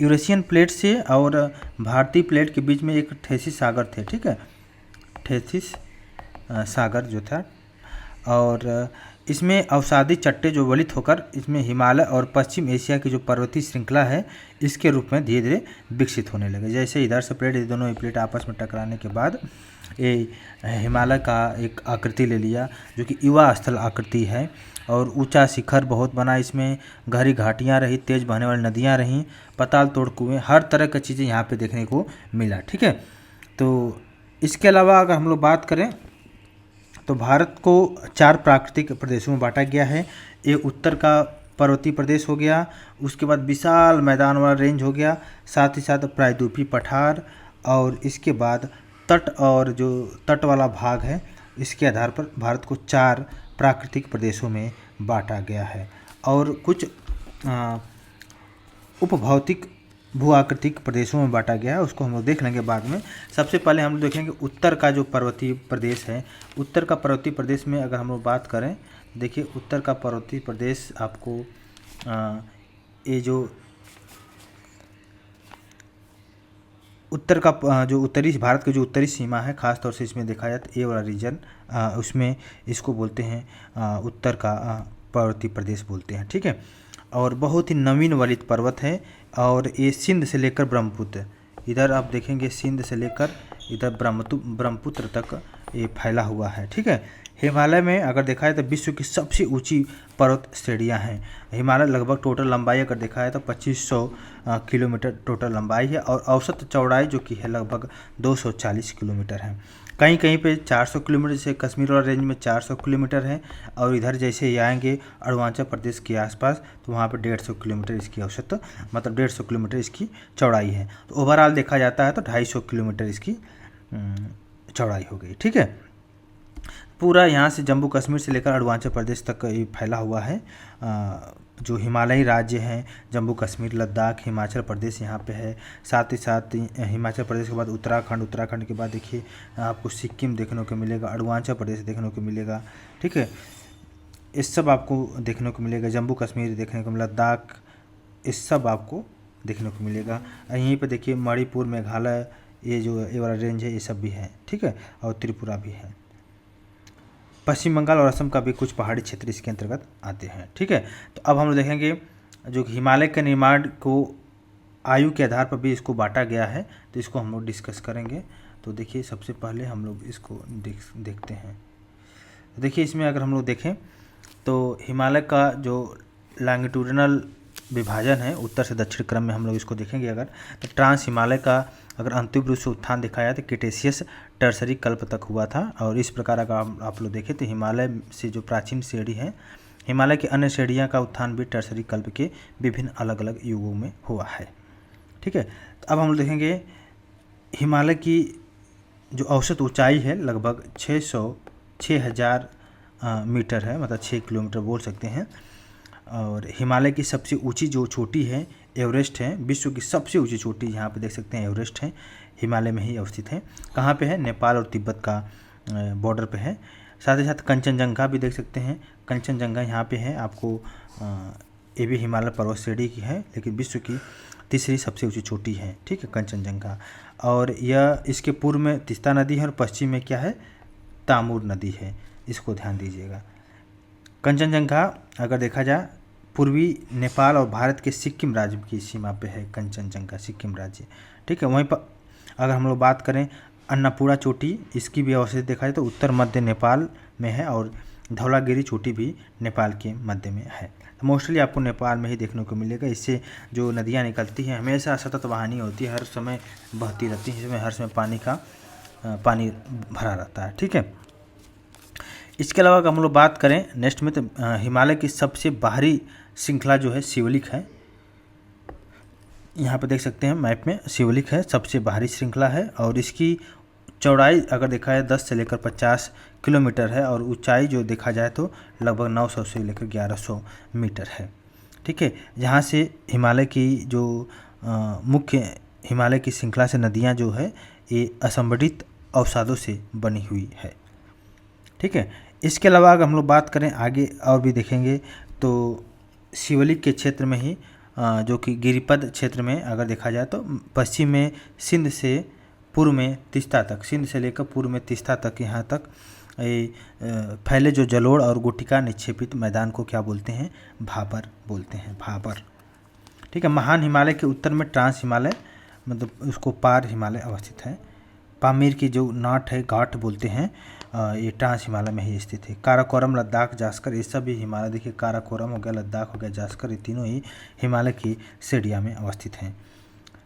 यूरेशियन प्लेट से और भारतीय प्लेट के बीच में एक थेसिस सागर थे, ठीक है, थेसिस सागर जो था, और इसमें अवसादी चट्टे जो वलित होकर इसमें हिमालय और पश्चिम एशिया की जो पर्वतीय श्रृंखला है इसके रूप में धीरे धीरे विकसित होने लगे। जैसे इधर से प्लेट, ये दोनों प्लेट आपस में टकराने के बाद ये हिमालय का एक आकृति ले लिया, जो कि युवा स्थल आकृति है, और ऊंचा शिखर बहुत बना, इसमें गहरी घाटियाँ रही, तेज बहने वाली नदियाँ रहीं, पताल तोड़ कुएँ, हर तरह की चीज़ें यहाँ पे देखने को मिला, ठीक है। तो इसके अलावा अगर हम लोग बात करें तो भारत को 4 प्राकृतिक प्रदेशों में बांटा गया है। ये उत्तर का पर्वतीय प्रदेश हो गया, उसके बाद विशाल मैदान वाला रेंज हो गया, साथ ही साथ प्रायद्वीपीय पठार, और इसके बाद तट और जो तट वाला भाग है, इसके आधार पर भारत को 4 प्राकृतिक प्रदेशों में बांटा गया है। और कुछ उपभौतिक भू आकृतिक प्रदेशों में बांटा गया है, उसको हम लोग देख लेंगे बाद में। सबसे पहले हम लोग देखेंगे उत्तर का जो पर्वतीय प्रदेश है। उत्तर का पर्वतीय प्रदेश में अगर हम लोग बात करें, देखिए उत्तर का पर्वतीय प्रदेश आपको ये जो उत्तर का जो उत्तरी भारत की जो उत्तरी सीमा है, खास तौर से इसमें देखा जाए तो ये वाला रीजन, उसमें इसको बोलते हैं उत्तर का पर्वतीय प्रदेश बोलते हैं, ठीक है। और बहुत ही नवीन वलित पर्वत है, और ये सिंध से लेकर ब्रह्मपुत्र, इधर आप देखेंगे सिंध से लेकर इधर ब्रह्मपुत्र तक ये फैला हुआ है, ठीक है। हिमालय में अगर देखा जाए तो विश्व की सबसे ऊंची पर्वत श्रेणियाँ हैं। हिमालय लगभग टोटल लंबाई अगर देखा जाए तो 2500 किलोमीटर टोटल लंबाई है, और औसत चौड़ाई जो कि है लगभग 240 किलोमीटर है। कहीं कहीं पे 400 किलोमीटर, जैसे कश्मीर वाला रेंज में 400 किलोमीटर है, और इधर जैसे ये आएंगे अरुणाचल प्रदेश के आसपास तो वहाँ पे 150 किलोमीटर इसकी औसत, मतलब 150 किलोमीटर इसकी चौड़ाई है। तो ओवरऑल देखा जाता है तो 250 किलोमीटर इसकी चौड़ाई हो गई, ठीक है। पूरा यहाँ से जम्मू कश्मीर से लेकर अरुणाचल प्रदेश तक ये फैला हुआ है। जो हिमालयी राज्य हैं, जम्मू कश्मीर, लद्दाख, हिमाचल प्रदेश यहाँ पे है। साथ ही साथ हिमाचल प्रदेश के बाद उत्तराखंड के बाद देखिए आपको सिक्किम देखने को मिलेगा, अरुणाचल प्रदेश देखने को मिलेगा, ठीक है। इस सब आपको देखने को मिलेगा, जम्मू कश्मीर देखने को मिलेगा, लद्दाख, इस सब आपको देखने को मिलेगा। यहीं पे देखिए मणिपुर, मेघालय, ये वाला रेंज है, ये सब भी है, ठीक है, और त्रिपुरा भी है। पश्चिम बंगाल और असम का भी कुछ पहाड़ी क्षेत्र इसके अंतर्गत आते हैं, ठीक है। तो अब हम लोग देखेंगे जो हिमालय के निर्माण को आयु के आधार पर भी इसको बांटा गया है, तो इसको हम लोग डिस्कस करेंगे। तो देखिए सबसे पहले हम लोग इसको देखते हैं। देखिए इसमें अगर हम लोग देखें तो हिमालय का जो लॉन्गिट्यूडिनल विभाजन है, उत्तर से दक्षिण क्रम में हम लोग इसको देखेंगे अगर, तो ट्रांस हिमालय का अगर अंतिम रूप से उत्थान दिखाया तो क्रिटेशियस टर्सरी कल्प तक हुआ था। और इस प्रकार अगर आप लोग देखें तो हिमालय से जो प्राचीन श्रेणी है, हिमालय की अन्य श्रेणियाँ का उत्थान भी टर्सरी कल्प के विभिन्न अलग अलग युगों में हुआ है, ठीक है। तो अब हम लोग देखेंगे हिमालय की जो औसत ऊंचाई है लगभग 6000 मीटर है, मतलब 6 किलोमीटर बोल सकते हैं। और हिमालय की सबसे ऊंची जो चोटी है एवरेस्ट है, विश्व की सबसे ऊंची चोटी यहाँ पे देख सकते हैं एवरेस्ट है, हिमालय में ही अवस्थित है। कहाँ पे है? नेपाल और तिब्बत का बॉर्डर पे है। साथ ही साथ कंचनजंगा भी देख सकते हैं, कंचनजंगा यहाँ पे है आपको, ये भी हिमालय पर्वत श्रेणी की है, लेकिन विश्व की तीसरी सबसे ऊंची चोटी है, ठीक है, कंचनजंगा। और यह इसके पूर्व में तीस्ता नदी है और पश्चिम में क्या है? तामूर नदी है, इसको ध्यान दीजिएगा। कंचनजंगा अगर देखा जाए पूर्वी नेपाल और भारत के सिक्किम राज्य की सीमा पे है कंचनजंगा, सिक्किम राज्य, ठीक है। वहीं पर अगर हम लोग बात करें अन्नपूर्णा चोटी, इसकी भी अवस्थित देखा जाए तो उत्तर मध्य नेपाल में है और धौलागिरी चोटी भी नेपाल के मध्य में है। तो मोस्टली आपको नेपाल में ही देखने को मिलेगा। इससे जो नदियाँ निकलती हैं हमेशा सतत वाहिनी होती है, हर समय बहती रहती है, इसमें हर समय पानी भरा रहता है। ठीक है, इसके अलावा अगर हम लोग बात करें नेक्स्ट में, तो हिमालय की सबसे बाहरी श्रृंखला जो है शिवलिक है। यहाँ पे देख सकते हैं मैप में, शिवलिक है, सबसे बाहरी श्रृंखला है और इसकी चौड़ाई अगर देखा जाए 10 से लेकर 50 किलोमीटर है और ऊंचाई जो देखा जाए तो लगभग 900 से लेकर 1100 मीटर है। ठीक है, जहाँ से हिमालय की जो मुख्य हिमालय की श्रृंखला से नदियाँ जो है ये असंगठित अवसादों से बनी हुई है। ठीक है, इसके अलावा अगर हम लोग बात करें आगे और भी देखेंगे तो शिवलिक के क्षेत्र में ही जो कि गिरिपद क्षेत्र में अगर देखा जाए तो पश्चिम में सिंध से पूर्व में तीस्ता तक, सिंध से लेकर पूर्व में तीस्ता तक यहाँ तक फैले जो जलोढ़ और गुटिका निक्षेपित मैदान को क्या बोलते हैं? भाबर बोलते हैं, भाबर। ठीक है, महान हिमालय के उत्तर में ट्रांस हिमालय मतलब उसको पार हिमालय अवस्थित है। पामीर की जो नाट है घाट बोलते हैं, ये ट्रांस हिमालय में ही स्थित है। काराकोरम, लद्दाख, जास्कर, ये सब भी हिमालय, देखिए काराकोरम हो गया, लद्दाख हो गया, जास्कर, ये तीनों ही हिमालय की श्रेणियाँ में अवस्थित हैं।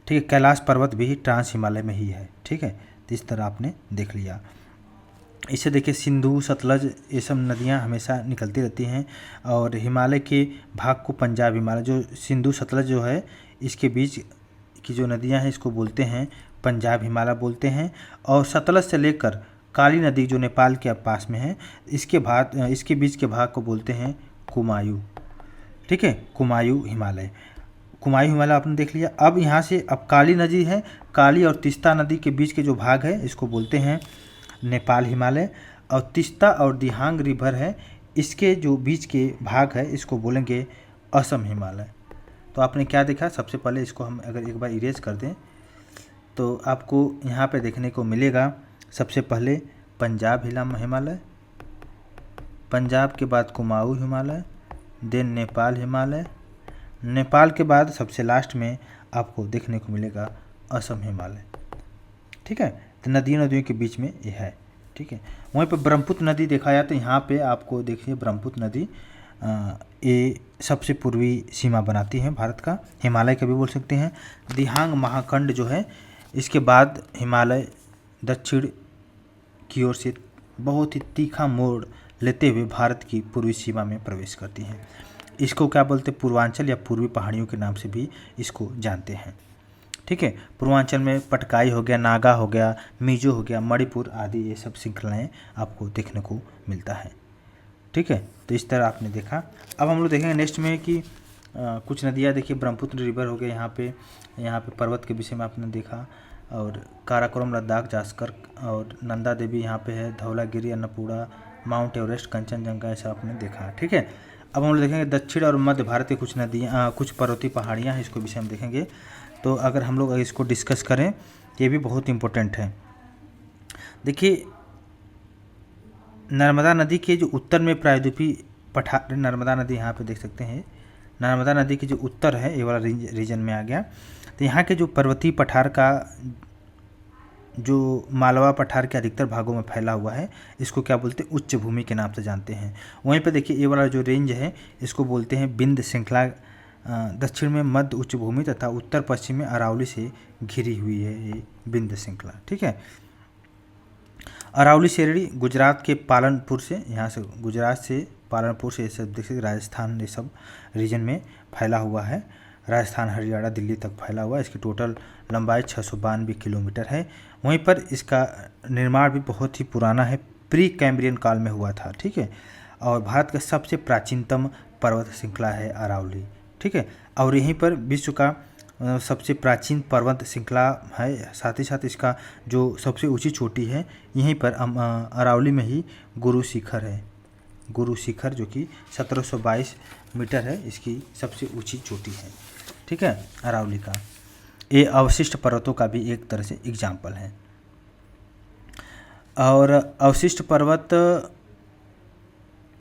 ठीक है, कैलाश पर्वत भी ट्रांस हिमालय में ही है। ठीक है, तो इस तरह आपने देख लिया। इसे देखिए सिंधु, सतलज, ये सब नदियाँ हमेशा निकलती रहती हैं और हिमालय के भाग को पंजाब हिमालय, जो सिंधु सतलज जो है इसके बीच की जो नदियाँ हैं इसको बोलते हैं पंजाब हिमालय बोलते हैं। और सतलज से लेकर काली नदी जो नेपाल के पास में है इसके बीच के भाग को बोलते हैं कुमायूं। ठीक है, कुमायूं हिमालय, कुमायूं हिमालय आपने देख लिया। अब यहाँ से अब काली नदी है, काली और तीस्ता नदी के बीच के जो भाग है इसको बोलते हैं नेपाल हिमालय। और तीस्ता और दिहांग रिवर है, इसके जो बीच के भाग है इसको बोलेंगे असम हिमालय। तो आपने क्या देखा, सबसे पहले इसको हम अगर एक बार इरेज कर दें तो आपको यहाँ पे देखने को मिलेगा सबसे पहले पंजाब हिमालय, पंजाब के बाद कुमाऊं हिमालय, देन नेपाल हिमालय, नेपाल के बाद सबसे लास्ट में आपको देखने को मिलेगा असम हिमालय। ठीक है, तो नदियों के बीच में ये है। ठीक है, वहीं पर ब्रह्मपुत्र नदी देखा जाए तो यहाँ पे आपको देखिए ब्रह्मपुत्र नदी ये सबसे पूर्वी सीमा बनाती है भारत का, हिमालय का भी बोल सकते हैं। दिहांग महाखंड जो है इसके बाद हिमालय दक्षिण की ओर से बहुत ही तीखा मोड़ लेते हुए भारत की पूर्वी सीमा में प्रवेश करती हैं। इसको क्या बोलते हैं? पूर्वांचल या पूर्वी पहाड़ियों के नाम से भी इसको जानते हैं। ठीक है, पूर्वांचल में पटकाई हो गया, नागा हो गया, मिजो हो गया, मणिपुर आदि ये सब श्रृंखलाएँ आपको देखने को मिलता है। ठीक है, तो इस तरह आपने देखा। अब हम लोग देखेंगे नेक्स्ट में कि कुछ नदियाँ देखिए, ब्रह्मपुत्र रिवर हो गया, यहाँ पे पर्वत के विषय में आपने देखा, और काराकोरम, लद्दाख, जास्कर और नंदा देवी यहाँ पे है, धौलागिरी, अन्नपूर्णा, माउंट एवरेस्ट, कंचनजंगा, ऐसा आपने देखा। ठीक है, अब हम लोग देखेंगे दक्षिण और मध्य भारत की कुछ नदियाँ, कुछ पर्वतीय पहाड़ियाँ हैं, इसको विषय में देखेंगे। तो अगर हम लोग इसको डिस्कस करें ये भी बहुत इम्पोर्टेंट है। देखिए नर्मदा नदी के जो उत्तर में प्रायद्वीपीय पठार, नर्मदा नदी यहाँ पे देख सकते हैं, नर्मदा नदी के जो उत्तर है ये वाला रीजन में आ गया। तो यहाँ के जो पर्वतीय पठार का जो मालवा पठार के अधिकतर भागों में फैला हुआ है इसको क्या बोलते हैं? उच्च भूमि के नाम से जानते हैं। वहीं पे देखिए ये वाला जो रेंज है इसको बोलते हैं विंध्य श्रृंखला। दक्षिण में मध्य उच्च भूमि तथा उत्तर पश्चिम में अरावली से घिरी हुई है ये विंध्य श्रृंखला। ठीक है, अरावली श्रेणी गुजरात के पालनपुर से, यहाँ से गुजरात से पालनपुर से ये सब देख सकते, राजस्थान ये सब रीजन में फैला हुआ है, राजस्थान, हरियाणा, दिल्ली तक फैला हुआ है। इसकी टोटल लंबाई 692 किलोमीटर है। वहीं पर इसका निर्माण भी बहुत ही पुराना है, प्री कैम्ब्रियन काल में हुआ था। ठीक है, और भारत का सबसे प्राचीनतम पर्वत श्रृंखला है अरावली। ठीक है, और यहीं पर विश्व का सबसे प्राचीन पर्वत श्रृंखला है। साथ ही साथ इसका जो सबसे ऊंची चोटी है यहीं पर अरावली में ही गुरु शिखर है, गुरु शिखर जो कि 1722 मीटर है, इसकी सबसे ऊंची चोटी है। ठीक है, अरावली का ये अवशिष्ट पर्वतों का भी एक तरह से एग्जाम्पल है। और अवशिष्ट पर्वत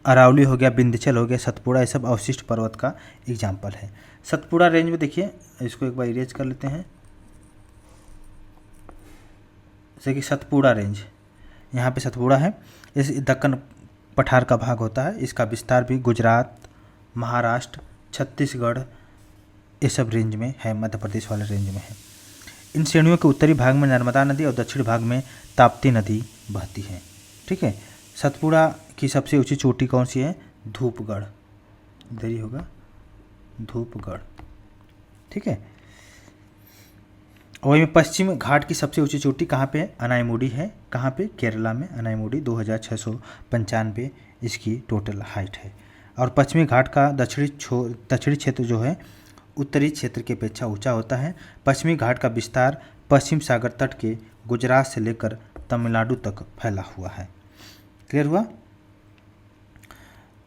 अरावली हो गया, विंध्याचल हो गया, सतपुड़ा, ये सब अवशिष्ट पर्वत का एग्जाम्पल है। सतपुड़ा रेंज में देखिए, इसको एक बार इरेज कर लेते हैं। जैसे कि सतपुड़ा रेंज, यहाँ पे सतपुड़ा है, इस दक्कन पठार का भाग होता है। इसका विस्तार भी गुजरात, महाराष्ट्र, छत्तीसगढ़ ये सब रेंज में है, मध्य प्रदेश वाले रेंज में है। इन श्रेणियों के उत्तरी भाग में नर्मदा नदी और दक्षिण भाग में ताप्ती नदी बहती है। ठीक है। सतपुड़ा की सबसे ऊंची चोटी कौन सी है? धूपगढ़, इधर ही होगा धूपगढ़। ठीक है। और वही में पश्चिम घाट की सबसे ऊंची चोटी कहाँ पे है? अनाईमुडी है। कहाँ पे? केरला में अनाईमुडी 2695 इसकी टोटल हाइट है। और पश्चिमी घाट का दक्षिणी क्षेत्र जो है उत्तरी क्षेत्र की अपेक्षा ऊंचा होता है। पश्चिमी घाट का विस्तार पश्चिम सागर तट के गुजरात से लेकर तमिलनाडु तक फैला हुआ है। क्लियर हुआ?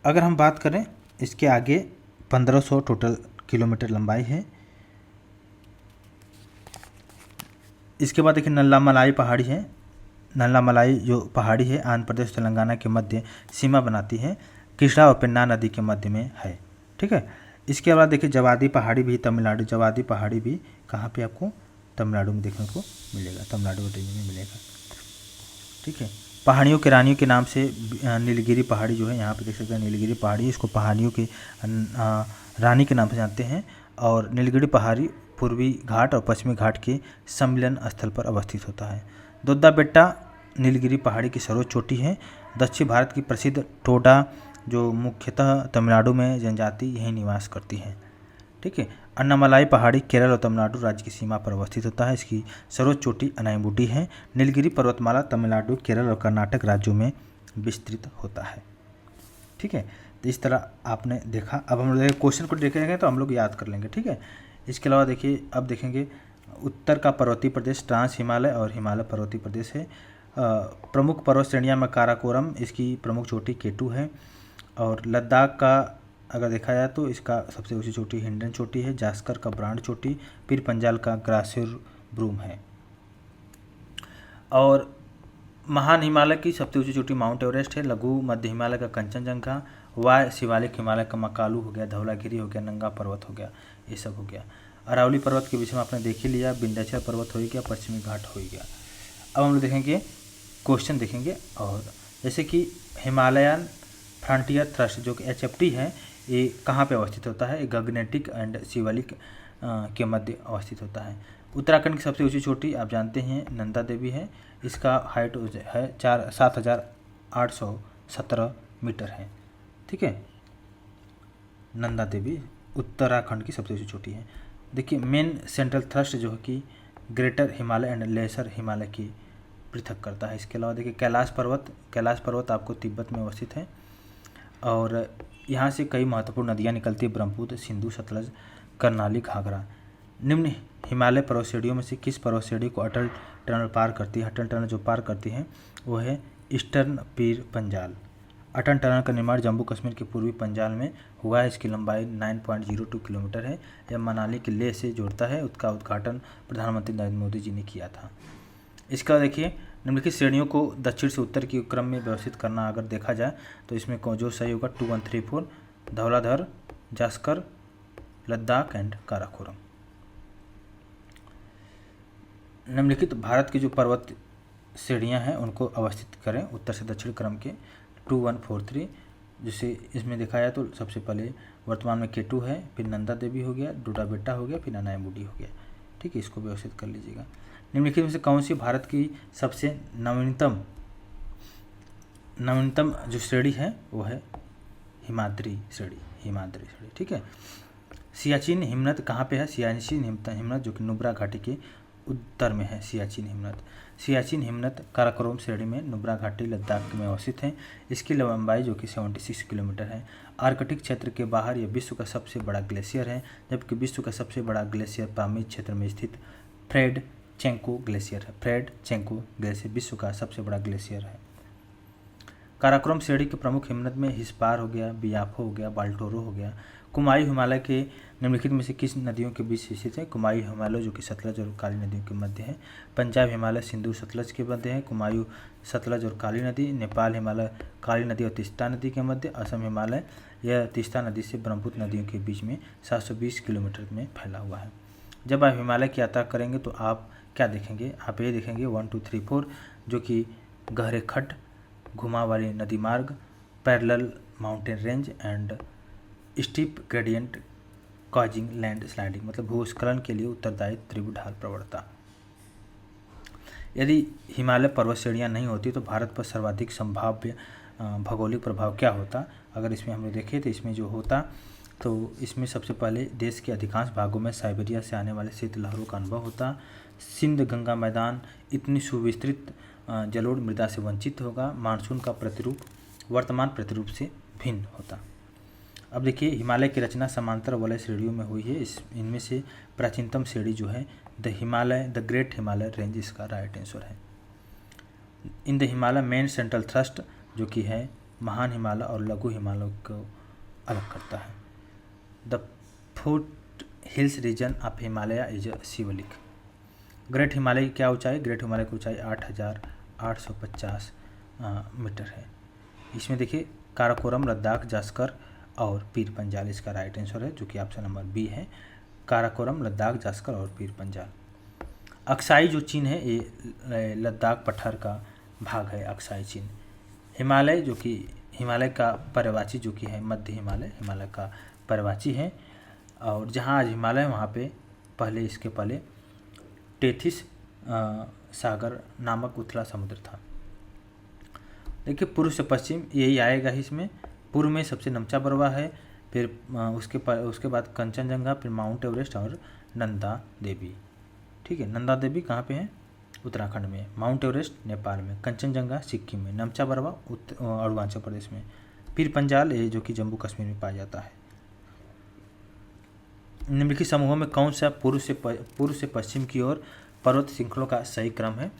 अगर हम बात करें इसके आगे 1500 टोटल किलोमीटर लंबाई है। इसके बाद देखिए नल्लामलाई पहाड़ी है। नल्लामलाई जो पहाड़ी है आंध्र प्रदेश तेलंगाना के मध्य सीमा बनाती है, कृष्णा और पेन्ना नदी के मध्य में है। ठीक है। इसके बाद देखिए जवादी पहाड़ी भी तमिलनाडु, जवादी पहाड़ी भी कहाँ पे आपको? तमिलनाडु में देखने को मिलेगा, तमिलनाडु रेंज में मिलेगा। ठीक है। पहाड़ियों के रानियों के नाम से नीलगिरी पहाड़ी जो है यहाँ पे देख सकते हैं, नीलगिरी पहाड़ी, इसको पहाड़ियों की रानी के नाम से जानते हैं। और नीलगिरी पहाड़ी पूर्वी घाट और पश्चिमी घाट के सम्मिलन स्थल पर अवस्थित होता है। दोद्दा बेट्टा नीलगिरी पहाड़ी की सर्वोच्च चोटी है। दक्षिण भारत की प्रसिद्ध टोडा जो मुख्यतः तमिलनाडु में जनजाति यहीं निवास करती है। ठीक है। अन्नामलाई पहाड़ी केरल और तमिलनाडु राज्य की सीमा पर अवस्थित होता है। इसकी सर्वोच्च चोटी अनाईमुडी है। नीलगिरी पर्वतमाला तमिलनाडु, केरल और कर्नाटक राज्यों में विस्तृत होता है। ठीक है। तो इस तरह आपने देखा। अब हम लोग क्वेश्चन को देखेंगे तो हम लोग याद कर लेंगे। ठीक है। इसके अलावा देखिए अब देखेंगे उत्तर का पर्वतीय प्रदेश ट्रांस हिमालय और हिमालय पर्वतीय प्रदेश है। प्रमुख पर्वत श्रेणियाँ में काराकोरम इसकी प्रमुख चोटी K2 है। और लद्दाख का अगर देखा जाए तो इसका सबसे ऊंची चोटी हिंडन चोटी है। जास्कर का ब्रांड चोटी, पीर पंजाल का ग्रासिर ब्रूम है। और महान हिमालय की सबसे ऊंची चोटी माउंट एवरेस्ट है। लघु मध्य हिमालय का कंचनजंगा, वाय शिवालिक हिमालय का मकालू हो गया, धौलागिरी हो गया, नंगा पर्वत हो गया, ये सब हो गया। अरावली पर्वत के विषय में आपने देख ही लिया, विंध्याचल पर्वत हो गया, पश्चिमी घाट हो गया। अब हम लोग देखेंगे क्वेश्चन देखेंगे। और जैसे कि हिमालयन फ्रंटियर थ्रस्ट जो कि HFT है, ये कहाँ पे अवस्थित होता है? गगनेटिक एंड शिवालिक के मध्य अवस्थित होता है। उत्तराखंड की सबसे ऊंची चोटी आप जानते हैं नंदा देवी है। इसका हाइट है 7817 मीटर है। ठीक है। नंदा देवी उत्तराखंड की सबसे ऊंची चोटी है। देखिए मेन सेंट्रल थ्रस्ट जो है कि greater Himalaya and lesser Himalaya की पृथक करता है। इसके अलावा देखिए कैलाश पर्वत आपको तिब्बत में अवस्थित है। और यहाँ से कई महत्वपूर्ण नदियाँ निकलती है, ब्रह्मपुत्र, सिंधु, सतलज, कर्नाली, घाघरा। निम्न हिमालय पर्वत श्रेणियों में से किस पर्वत श्रेणी को अटल टनल पार करती है? अटल टनल जो पार करती है वो है ईस्टर्न पीर पंजाल। अटल टनल का निर्माण जम्मू कश्मीर के पूर्वी पंजाल में हुआ है। इसकी लंबाई 9.02 किलोमीटर है। यह मनाली के लेह से जोड़ता है। उसका उद्घाटन प्रधानमंत्री नरेंद्र मोदी जी ने किया था। इसका देखिए निम्नलिखित श्रेणियों को दक्षिण से उत्तर के क्रम में व्यवस्थित करना अगर देखा जाए तो इसमें जो सही होगा 2, 1, 3, 4 धौलाधर, जास्कर, लद्दाख एंड काराकोरम। निम्नलिखित भारत की जो पर्वत श्रेणियाँ हैं उनको अवस्थित करें उत्तर से दक्षिण क्रम के 2, 1, 4, 3। जिसे इसमें देखा जाए तो सबसे पहले वर्तमान में K2 है, फिर नंदा देवी हो गया, डोडा बेट्टा हो गया, फिर अनाईमुडी हो गया। ठीक है। इसको व्यवस्थित कर लीजिएगा। निम्नलिखित में से कौन सी भारत की सबसे नवीनतम जो श्रेणी है वो है हिमाद्री श्रेणी। ठीक है। सियाचिन हिमनद कहाँ पे है? सियाचिन हिमनद जो कि नुब्रा घाटी के उत्तर में है। सियाचिन हिमनद काराकोरम श्रेणी में नुब्रा घाटी लद्दाख में अवस्थित है। इसकी लंबाई जो कि 76 किलोमीटर है। आर्कटिक क्षेत्र के बाहर यह विश्व का सबसे बड़ा ग्लेशियर है, जबकि विश्व का सबसे बड़ा ग्लेशियर पामीर क्षेत्र में स्थित फ्रेड चेंको ग्लेशियर है। फ्रेड चेंको ग्लेशियर विश्व का सबसे बड़ा ग्लेशियर है। काराकोरम श्रेणी के प्रमुख हिमनद में हिस्पार हो गया, बियाफो हो गया, बाल्टोरो हो गया। कुमायूं हिमालय के निम्नलिखित में से किस नदियों के बीच स्थित है? कुमायूं हिमालय जो कि सतलज और काली नदियों के मध्य है। पंजाब हिमालय सिंधु सतलज के मध्य है। कुमायूं सतलज और काली नदी। नेपाल हिमालय काली नदी और तीस्ता नदी के मध्य। असम हिमालय यह तीस्ता नदी से ब्रह्मपुत्र नदियों के बीच में 720 किलोमीटर में फैला हुआ है। जब आप हिमालय की यात्रा करेंगे तो आप क्या देखेंगे? आप ये देखेंगे 1, 2, 3, 4 जो कि गहरे खड्ड, घुमा वाली नदी मार्ग, parallel mountain range and steep gradient causing land sliding, मतलब भूस्खलन के लिए उत्तरदायी तीव्र ढाल प्रवणता। यदि हिमालय पर्वत श्रेणियाँ नहीं होती तो भारत पर सर्वाधिक संभाव्य भौगोलिक प्रभाव क्या होता? अगर इसमें हम लोग देखें तो इसमें जो होता तो इसमें सबसे पहले देश के अधिकांश भागों में साइबेरिया से आने वाले शीतलहरों का अनुभव होता। सिंध गंगा मैदान इतनी सुविस्तृत जलोढ़ मृदा से वंचित होगा। मानसून का प्रतिरूप वर्तमान प्रतिरूप से भिन्न होता। अब देखिए हिमालय की रचना समांतर वलय श्रेणियों में हुई है। इनमें से प्राचीनतम श्रेणी जो है द ग्रेट हिमालय रेंज इसका राइट आंसर है। In the Himalaya main central thrust जो कि है महान हिमालय और लघु हिमालय को अलग करता है। The foothills region of Himalaya is Shivalik. Great Himalaya की क्या ऊंचाई? ग्रेट हिमालय की ऊंचाई 8,850 मीटर है। इसमें देखिए काराकोरम, लद्दाख, जास्कर और पीर पंजाल इसका राइट आंसर है, जो कि ऑप्शन नंबर बी है। काराकोरम, लद्दाख, जास्कर और पीर पंजाल। अक्साई जो चिन्ह है ये लद्दाख पठार का भाग है। अक्साई चिन्ह हिमालय जो कि हिमालय का पर्वतवाची जो कि है मध्य हिमालय का पर्वतवाची है। और जहाँ आज हिमालय वहाँ पे इसके पहले टेथिस सागर नामक उथला समुद्र था। देखिए पूर्व से पश्चिम यही आएगा इसमें। पूर्व में सबसे नमचा बरवा है, फिर उसके बाद कंचनजंगा, फिर माउंट एवरेस्ट और नंदा देवी। ठीक है, नंदा देवी कहाँ पे है? उत्तराखंड में। माउंट एवरेस्ट नेपाल में, कंचनजंगा सिक्किम में, नमचा बरवा अरुणाचल प्रदेश में, पीर पंजाल ये जो कि जम्मू कश्मीर में पाया जाता है। निम्नलिखित समूहों में कौन सा पूर्व से पश्चिम की ओर पर्वत श्रृंखलों का सही क्रम है?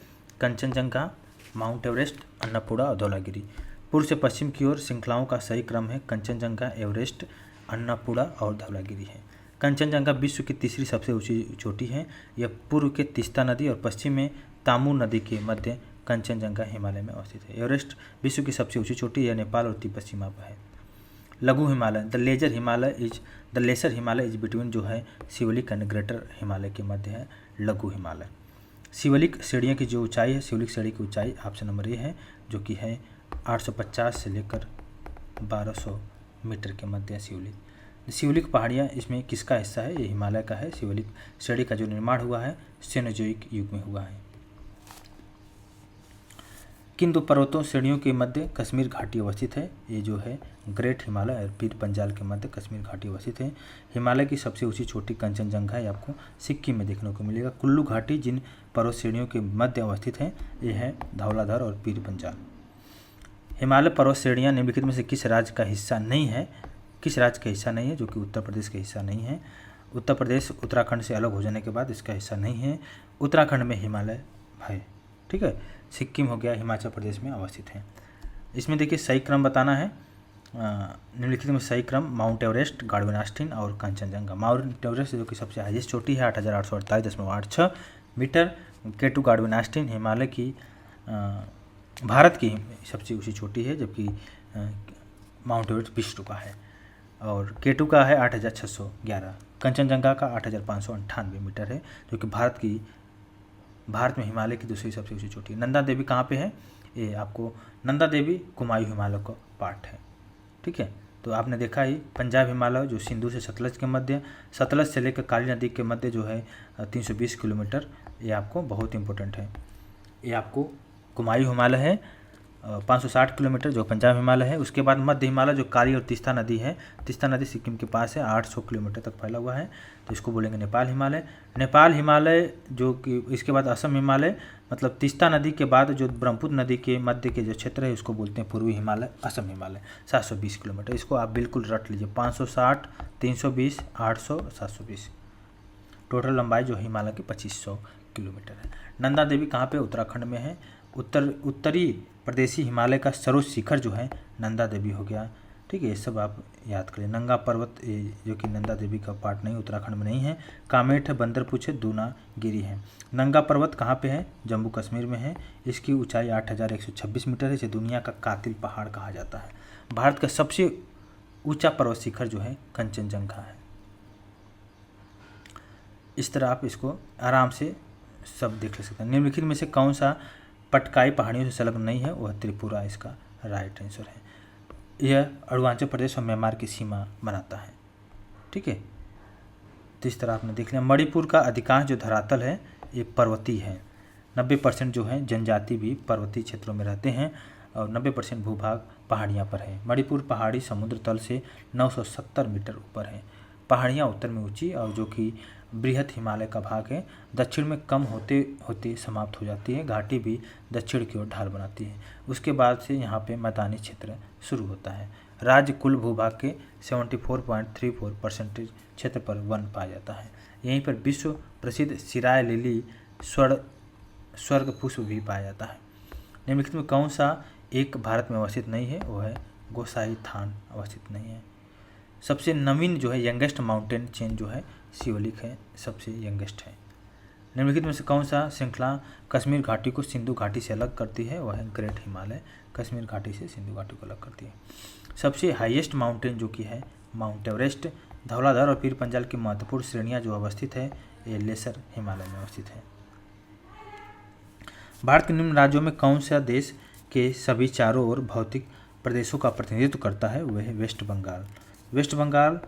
कंचनजंगा, माउंट एवरेस्ट, अन्नपूर्णा और धौलागिरी। पूर्व से पश्चिम की ओर श्रृंखलाओं का सही क्रम है कंचनजंगा, एवरेस्ट, अन्नपूर्णा और धौलागिरी है। कंचनजंगा विश्व की तीसरी सबसे ऊंची चोटी है। यह पूर्व के तीस्ता नदी और पश्चिम में तामू नदी के मध्य कंचनजंगा हिमालय में अवस्थित है। एवरेस्ट विश्व की सबसे ऊंची चोटी, यह नेपाल और तिब्बत सीमा पर है। लघु Himalaya the lesser Himalaya is between जो है शिवलिक एंड ग्रेटर हिमालय के मध्य है लघु हिमालय। शिवलिक श्रेणियों की जो ऊंचाई है, शिवलिक श्रेणी की ऊंचाई ऑप्शन नंबर ए है, जो कि है 850 से लेकर 1200 मीटर के मध्य है शिवलिक। शिवलिक पहाड़ियाँ इसमें किसका हिस्सा है? ये हिमालय का है। शिवलिक श्रेणी का जो निर्माण हुआ है सेनोजोइक युग में हुआ है। किन दो पर्वतों श्रेणियों के मध्य कश्मीर घाटी अवस्थित है? ये जो है ग्रेट हिमालय और पीर पंजाल के मध्य कश्मीर घाटी अवस्थित है। हिमालय की सबसे ऊंची चोटी कंचनजंगा है, आपको सिक्किम में देखने को मिलेगा। कुल्लू घाटी जिन पर्वत श्रेणियों के मध्य अवस्थित है ये है धौलाधर और पीर पंजाल। हिमालय पर्वत श्रेणियाँ निम्नलिखित में से किस राज्य का हिस्सा नहीं है? किस राज्य का हिस्सा नहीं है? जो कि उत्तर प्रदेश का हिस्सा नहीं है। उत्तर प्रदेश उत्तराखंड से अलग हो जाने के बाद इसका हिस्सा नहीं है। उत्तराखंड में हिमालय है। ठीक है, सिक्किम हो गया हिमाचल प्रदेश में अवस्थित है। इसमें देखिए सही क्रम बताना है। निम्नलिखित में सही क्रम माउंट एवरेस्ट, गार्डविन आस्टिन और कंचनजंगा। माउंट एवरेस्ट जो कि सबसे हाईएस्ट चोटी है 8,848.86 मीटर। केटू गार्डविन आस्टिन हिमालय की भारत की सबसे ऊंची चोटी है, जबकि माउंट एवरेस्ट विश्व का है। और केटू का है 8,611। कंचनजंगा का 8,598 मीटर है, जो कि भारत में हिमालय की दूसरी सबसे ऊंची चोटी है। नंदा देवी कहाँ पे है? ये आपको नंदा देवी कुमायूं हिमालय का पार्ट है। ठीक है, तो आपने देखा ही पंजाब हिमालय जो सिंधु से सतलज के मध्य, सतलज से लेकर काली नदी के मध्य जो है 320 किलोमीटर, ये आपको बहुत इंपॉर्टेंट है। ये आपको कुमायूं हिमालय है 560 किलोमीटर जो पंजाब हिमालय है। उसके बाद मध्य हिमालय जो काली और तीस्ता नदी है, तीस्ता नदी सिक्किम के पास है, 800 किलोमीटर तक फैला हुआ है, तो इसको बोलेंगे नेपाल हिमालय। नेपाल हिमालय जो कि इसके बाद असम हिमालय, मतलब तीस्ता नदी के बाद जो ब्रह्मपुत्र नदी के मध्य के जो क्षेत्र है उसको बोलते हैं पूर्वी हिमालय, असम हिमालय 720 किलोमीटर। इसको आप बिल्कुल रट लीजिए 560, 320, 800, 720। टोटल लंबाई जो हिमालय की 2500 किलोमीटर है। नंदा देवी कहाँ पे? उत्तराखंड में है। उत्तरी प्रदेशी हिमालय का सर्वोच्च शिखर जो है नंदा देवी हो गया। ठीक है, ये सब आप याद करें। नंगा पर्वत जो कि नंदा देवी का पार्ट नहीं, उत्तराखंड में नहीं है। कामेट है, बंदरपुछ है, दूनागिरी है। नंगा पर्वत कहाँ पे है? जम्मू कश्मीर में है। इसकी ऊंचाई 8,126 मीटर है। इसे दुनिया का कातिल पहाड़ कहा जाता है। भारत का सबसे ऊंचा पर्वत शिखर जो है कंचनजंगा है। इस तरह आप इसको आराम से सब देख सकते हैं। निम्नलिखित में से कौन सा पटकाई पहाड़ियों से संलग्न नहीं है? वह त्रिपुरा इसका राइट आंसर है। यह अरुणाचल प्रदेश और म्यांमार की सीमा बनाता है। ठीक है, तो इस तरह आपने देख लिया। मणिपुर का अधिकांश जो धरातल है ये पर्वतीय है। 90% जो है जनजाति भी पर्वतीय क्षेत्रों में रहते हैं और 90% भूभाग पहाड़ियाँ पर है। मणिपुर पहाड़ी समुद्र तल से 970 मीटर ऊपर है। पहाड़ियाँ उत्तर में ऊंची और जो कि बृहद हिमालय का भाग है, दक्षिण में कम होते होते समाप्त हो जाती है। घाटी भी दक्षिण की ओर ढाल बनाती है। उसके बाद से यहाँ पे मैदानी क्षेत्र शुरू होता है। राज्य कुल भूभाग के 74.34% क्षेत्र पर वन पाया जाता है। यहीं पर विश्व प्रसिद्ध सिराय लिली स्वर्ग पुष्प भी पाया जाता है। निम्नलिखित में कौन सा एक भारत में अवस्थित नहीं है? वो है गोसाई थान अवस्थित नहीं है। सबसे नवीन जो है यंगेस्ट माउंटेन चेन जो है शिवलिक है, सबसे यंगेस्ट है। निम्नलिखित में से कौन सा श्रृंखला कश्मीर घाटी को सिंधु घाटी से अलग करती है? वह है ग्रेट हिमालय, कश्मीर घाटी से सिंधु घाटी को अलग करती है। सबसे हाईएस्ट माउंटेन जो कि है माउंट एवरेस्ट। धौलाधर और पीर पंजाल की महत्वपूर्ण श्रेणियां जो अवस्थित है ये लेसर हिमालय में अवस्थित है। भारत के निम्न राज्यों में कौन सा देश के सभी चारों ओर भौतिक प्रदेशों का प्रतिनिधित्व करता है? वह है वेस्ट बंगाल। वेस्ट बंगाल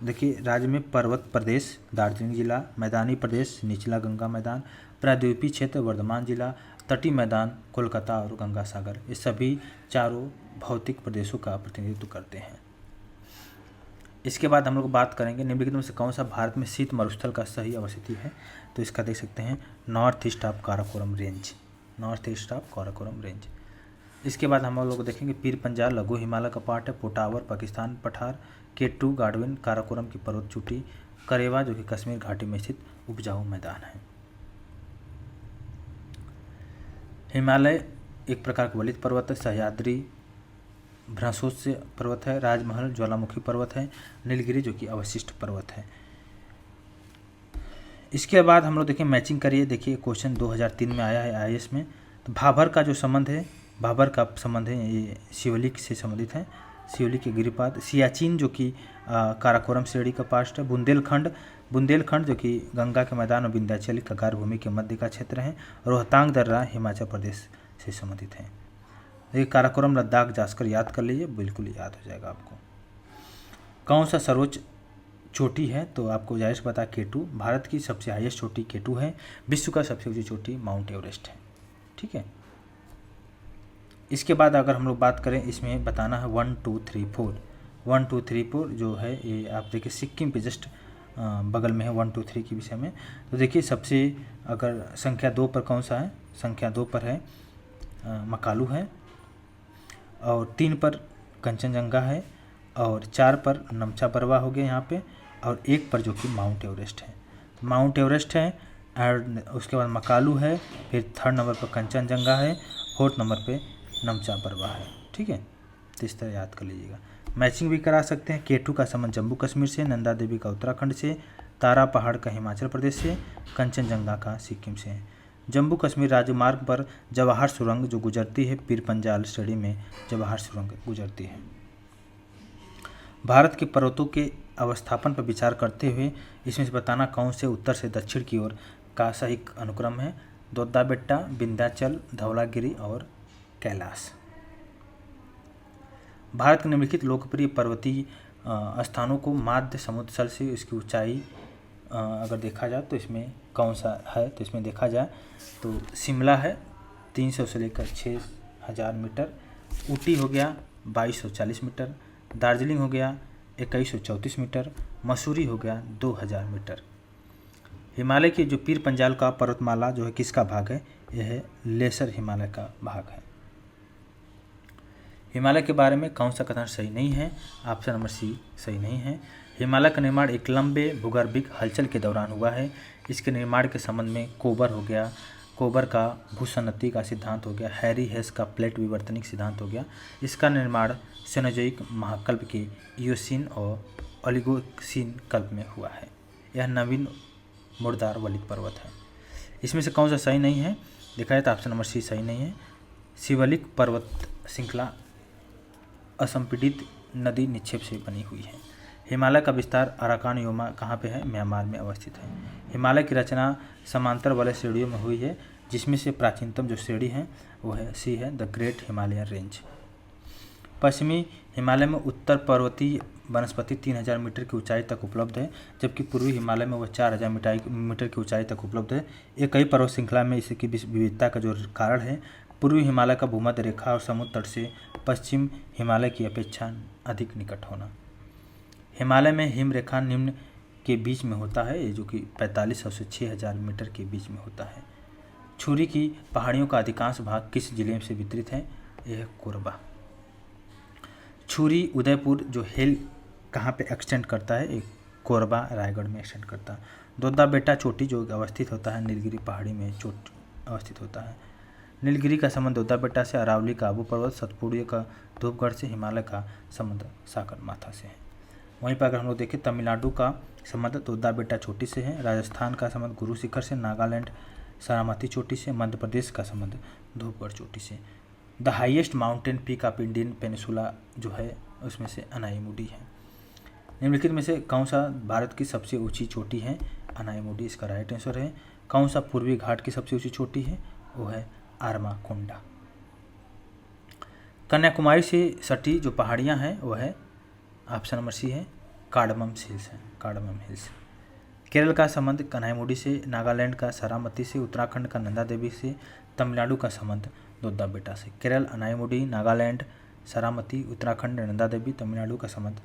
देखिए राज्य में पर्वत प्रदेश दार्जिलिंग जिला, मैदानी प्रदेश निचला गंगा मैदान, प्रायद्वीपीय क्षेत्र वर्धमान जिला, तटीय मैदान कोलकाता और गंगा सागर, ये सभी चारों भौतिक प्रदेशों का प्रतिनिधित्व करते हैं। इसके बाद हम लोग बात करेंगे निम्नलिखित में से कौन सा भारत में शीत मरुस्थल का सही अवस्थिति है? तो इसका देख सकते हैं north east of Karakoram range, north east of Karakoram range. इसके बाद हम लोग देखेंगे पीर पंजाल लघु हिमालय का पार्ट है, पोटावर पाकिस्तान पठार, K2 गार्डविन काराकोरम की पर्वत चोटी, करेवा जो कि कश्मीर घाटी में स्थित उपजाऊ मैदान है। हिमालय एक प्रकार का वलित पर्वत है, सह्याद्री भ्रंशोत्स्य पर्वत है, राजमहल ज्वालामुखी पर्वत है, नीलगिरी जो कि अवशिष्ट पर्वत है। इसके बाद हम लोग देखिए मैचिंग करिए। देखिए क्वेश्चन 2003 में आया है IAS में। तो भाभर का जो संबंध है, भाभर का संबंध है ये शिवलिक से संबंधित है, शिवलिक के गिरिपाद। सियाचिन जो कि काराकोरम श्रेणी का पार्ट है। बुंदेलखंड जो कि गंगा के मैदान और विंध्याचल का गारभूमि के मध्य का क्षेत्र है। रोहतांग दर्रा हिमाचल प्रदेश से संबंधित है। देखिए काराकोरम लद्दाख जाकर याद कर लीजिए, बिल्कुल याद हो जाएगा आपको। कौन सा सर्वोच्च चोटी है? तो आपको जाहिर से पता K2। भारत की सबसे हाईएस्ट चोटी K2 है। विश्व का सबसे ऊंची चोटी माउंट एवरेस्ट है। ठीक है, इसके बाद अगर हम लोग बात करें इसमें बताना है 1 2 3 4। 1 2 3 4 जो है ये आप देखिए सिक्किम पे जस्ट बगल में है 1 2 3 के विषय में। तो देखिए सबसे अगर संख्या 2 पर कौन सा है? संख्या 2 पर है मकालू है, और 3 पर कंचनजंगा है, और 4 पर नमचा बरवा हो गया यहाँ पे, और 1 पर जो कि माउंट एवरेस्ट है। तो माउंट एवरेस्ट है और उसके बाद मकालू है, फिर 3rd नंबर पर कंचनजंगा है, 4th नंबर पे नमचा बरवा है। ठीक है, तो इस तरह याद कर लीजिएगा। मैचिंग भी करा सकते हैं। K2 का संबंध जम्मू कश्मीर से, नंदा देवी का उत्तराखंड से, तारा पहाड़ का हिमाचल प्रदेश से, कंचनजंगा का सिक्किम से है। जम्मू कश्मीर राजमार्ग पर जवाहर सुरंग जो गुजरती है, पीर पंजाल श्रेणी में जवाहर सुरंग गुजरती है। भारत के पर्वतों के अवस्थापन पर विचार करते हुए इसमें से बताना कौन से उत्तर से दक्षिण की ओर का सही अनुक्रम है? दोद्दा बेट्टा, विंध्याचल, धौलागिरी और कैलाश। भारत के निम्नलिखित लोकप्रिय पर्वतीय स्थानों को माध्य समुद्र तल से इसकी ऊंचाई अगर देखा जाए तो इसमें कौन सा है? तो इसमें देखा जाए तो शिमला है 300 से लेकर 6000 मीटर, ऊटी हो गया 2240 मीटर, दार्जिलिंग हो गया 2134 मीटर, मसूरी हो गया 2000 मीटर। हिमालय की जो पीर पंजाल का पर्वतमाला जो है किसका भाग है? यह है लेसर हिमालय का भाग है। हिमालय के बारे में कौन सा कथन सही नहीं है? ऑप्शन नंबर C सही नहीं है। हिमालय का निर्माण एक लंबे भूगर्भिक हलचल के दौरान हुआ है। इसके निर्माण के संबंध में कोबर हो गया, कोबर का भूसन्नति का सिद्धांत हो गया, हैरी हेस का प्लेट विवर्तनिक सिद्धांत हो गया। इसका निर्माण सेनोजोइक महाकल्प के इयोसीन और ओलिगोसीन कल्प में हुआ है। यह नवीन मुर्दार वलित पर्वत है। इसमें से कौन सा सही नहीं है? देखा जाए तो ऑप्शन नंबर C सही नहीं है। शिवलिक पर्वत श्रृंखला असंपीड़ित नदी निक्षेप से बनी हुई है। हिमालय का विस्तार अराकान योमा कहाँ पे है? म्यांमार में अवस्थित है। हिमालय की रचना समांतर वाले श्रेणियों में हुई है, जिसमें से प्राचीनतम जो श्रेणी है वो है C है, द ग्रेट हिमालयन रेंज। पश्चिमी हिमालय में उत्तर पर्वतीय वनस्पति 3000 मीटर की ऊंचाई तक उपलब्ध है, जबकि पूर्वी हिमालय में वह 4000 मीटर की ऊंचाई तक उपलब्ध है। ये कई पर्वत श्रृंखला में इसकी विविधता का जो कारण है, पूर्वी हिमालय का भूमध्य रेखा और समुद्र तट से पश्चिम हिमालय की अपेक्षा अधिक निकट होना। हिमालय में हिम रेखा निम्न के बीच में होता है, ये जो कि 4500 से 6000 मीटर के बीच में होता है। छुरी की पहाड़ियों का अधिकांश भाग किस जिले से वितरित है? यह कोरबा। छुरी उदयपुर जो हिल कहाँ पे एक्सटेंड करता है? एक कोरबा रायगढ़ में एक्सटेंड करता है। दोद्दा बेटा चोटी जो अवस्थित होता है नीलगिरी पहाड़ी में चोट अवस्थित होता है। नीलगिरी का संबंध दोद्दा बेटा से, अरावली का आबू पर्वत, सतपुड़िया का धूपगढ़ से, हिमालय का संबंध सागरमाथा से है। वहीं पर अगर हम लोग देखें तमिलनाडु का संबंध दोद्दा बेटा चोटी से है, राजस्थान का संबंध गुरु शिखर से, नागालैंड सारामती चोटी से, मध्य प्रदेश का संबंध धूपगढ़ चोटी से। The highest mountain peak of Indian peninsula जो है उसमें से अनाईमुडी है। निम्नलिखित में से कौन सा भारत की सबसे ऊंची चोटी है? अनाईमुडी इसका राइट आंसर है। कौन सा पूर्वी घाट की सबसे ऊंची चोटी है? वो है आरमाकोंडा। कन्याकुमारी से सटी जो पहाड़ियाँ हैं वो है ऑप्शन नंबर सी है कार्डमम हिल्स है, कार्डमम हिल्स। केरल का संबंध अनाईमुडी से, नागालैंड का सारामती से, उत्तराखंड का नंदा देवी से, तमिलनाडु का संबंध दोद्दा बेटा से। केरल अनाईमुडी, नागालैंड सारामती, उत्तराखंड नंदा देवी, तमिलनाडु का संबंध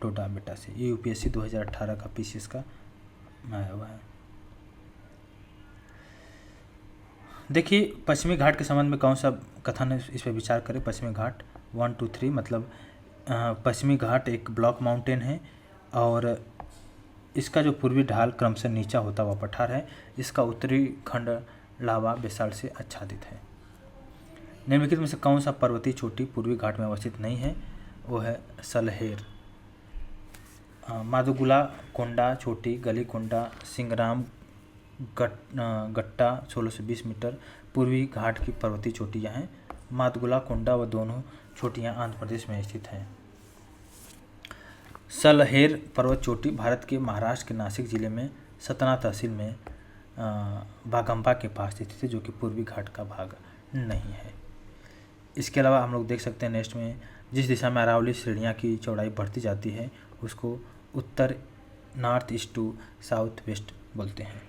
दोद्दा बेटा से। ये यूपीएससी 2018 का पीसीएस का आया हुआ है। देखिए पश्चिमी घाट के संबंध में कौन सा कथन है, इस पर विचार करें। पश्चिमी घाट 1 2 3 मतलब पश्चिमी घाट एक ब्लॉक माउंटेन है और इसका जो पूर्वी ढाल क्रमशः नीचा होता हुआ पठार है। इसका उत्तरी खंड लावा बेसाल्ट से आच्छादित है। निम्नलिखित में से कौन सा पर्वतीय चोटी पूर्वी घाट में अवस्थित नहीं है? वो है सलहेर। मादुगुला कोंडा चोटी, गली कोंडा, सिंगराम गट्टा 1620 मीटर पूर्वी घाट की पर्वतीय चोटियाँ हैं। मादुगुला कोंडा व दोनों चोटियाँ आंध्र प्रदेश में स्थित हैं। सलहेर पर्वत चोटी भारत के महाराष्ट्र के नासिक जिले में सतना तहसील में बागंबा के पास स्थित है, जो कि पूर्वी घाट का भाग नहीं है। इसके अलावा हम लोग देख सकते हैं नेक्स्ट में जिस दिशा में अरावली श्रेणियाँ की चौड़ाई बढ़ती जाती है उसको उत्तर north east to south west बोलते हैं।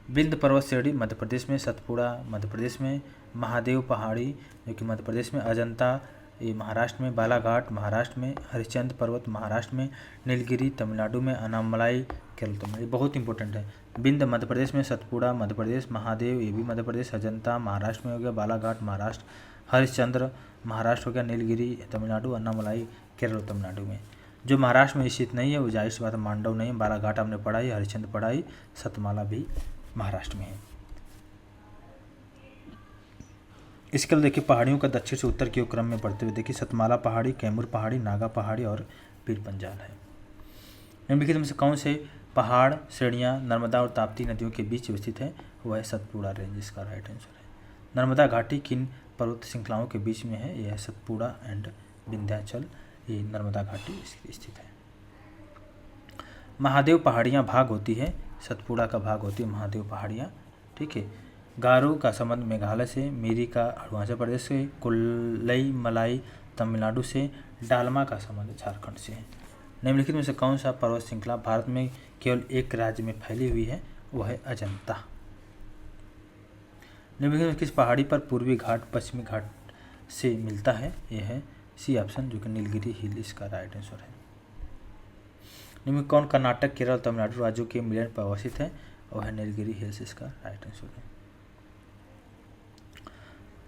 विंध्य पर्वत श्रेणी मध्य प्रदेश में, सतपुड़ा मध्य प्रदेश में, महादेव पहाड़ी जो कि मध्य प्रदेश में, अजंता ये महाराष्ट्र में, बालाघाट महाराष्ट्र में, हरिश्चंद्र पर्वत महाराष्ट्र में, नीलगिरी तमिलनाडु में, अनामलाई केरल तमिलनाडु। बहुत इंपॉर्टेंट है। विंध्य मध्य प्रदेश में, सतपुड़ा मध्य प्रदेश, महादेव ये भी मध्य प्रदेश, अजंता महाराष्ट्र में हो गया, बालाघाट महाराष्ट्र, हरिश्चंद्र महाराष्ट्र हो गया, नीलगिरी तमिलनाडु, अन्नामलाई केरल तमिलनाडु में। जो महाराष्ट्र में स्थित नहीं है वो जाहिर सी बात है मांडव नहीं, बालाघाट हमने पढ़ाई, हरिश्चंद्र पढ़ाई, सतमाला भी महाराष्ट्र में है। इसके लिए देखिए पहाड़ियों का दक्षिण से उत्तर की ओर क्रम में बढ़ते हुए देखिए सतमाला पहाड़ी, कैमूर पहाड़ी, नागा पहाड़ी और पीर पंजाल है। निम्नलिखित में से कौन से पहाड़ श्रेणियाँ नर्मदा और ताप्ती नदियों के बीच स्थित है? वह है सतपुड़ा रेंज, इसका राइट आंसर है। नर्मदा घाटी किन पर्वत श्रृंखलाओं के बीच में है? यह है सतपुड़ा एंड विंध्याचल, ये नर्मदा घाटी स्थित है। महादेव पहाड़ियाँ भाग होती है, सतपुड़ा का भाग होती है महादेव पहाड़ियाँ, ठीक है। गारो का संबंध मेघालय से, मिरी का अरुणाचल प्रदेश से, कुल्लई मलाई तमिलनाडु से, डालमा का संबंध झारखंड से है। निम्नलिखित में से कौन सा पर्वत श्रृंखला भारत में केवल एक राज्य में फैली हुई है? वह है अजंता। निम्नलिखित में किस पहाड़ी पर पूर्वी घाट पश्चिमी घाट से मिलता है? यह है सी ऑप्शन जो कि नीलगिरी हिल, इसका राइट आंसर है। निम्न कौन कर्नाटक केरल तमिलनाडु राज्यों के मिलन पर अवस्थित है? वह है नीलगिरी हिल्स, इसका राइट आंसर है।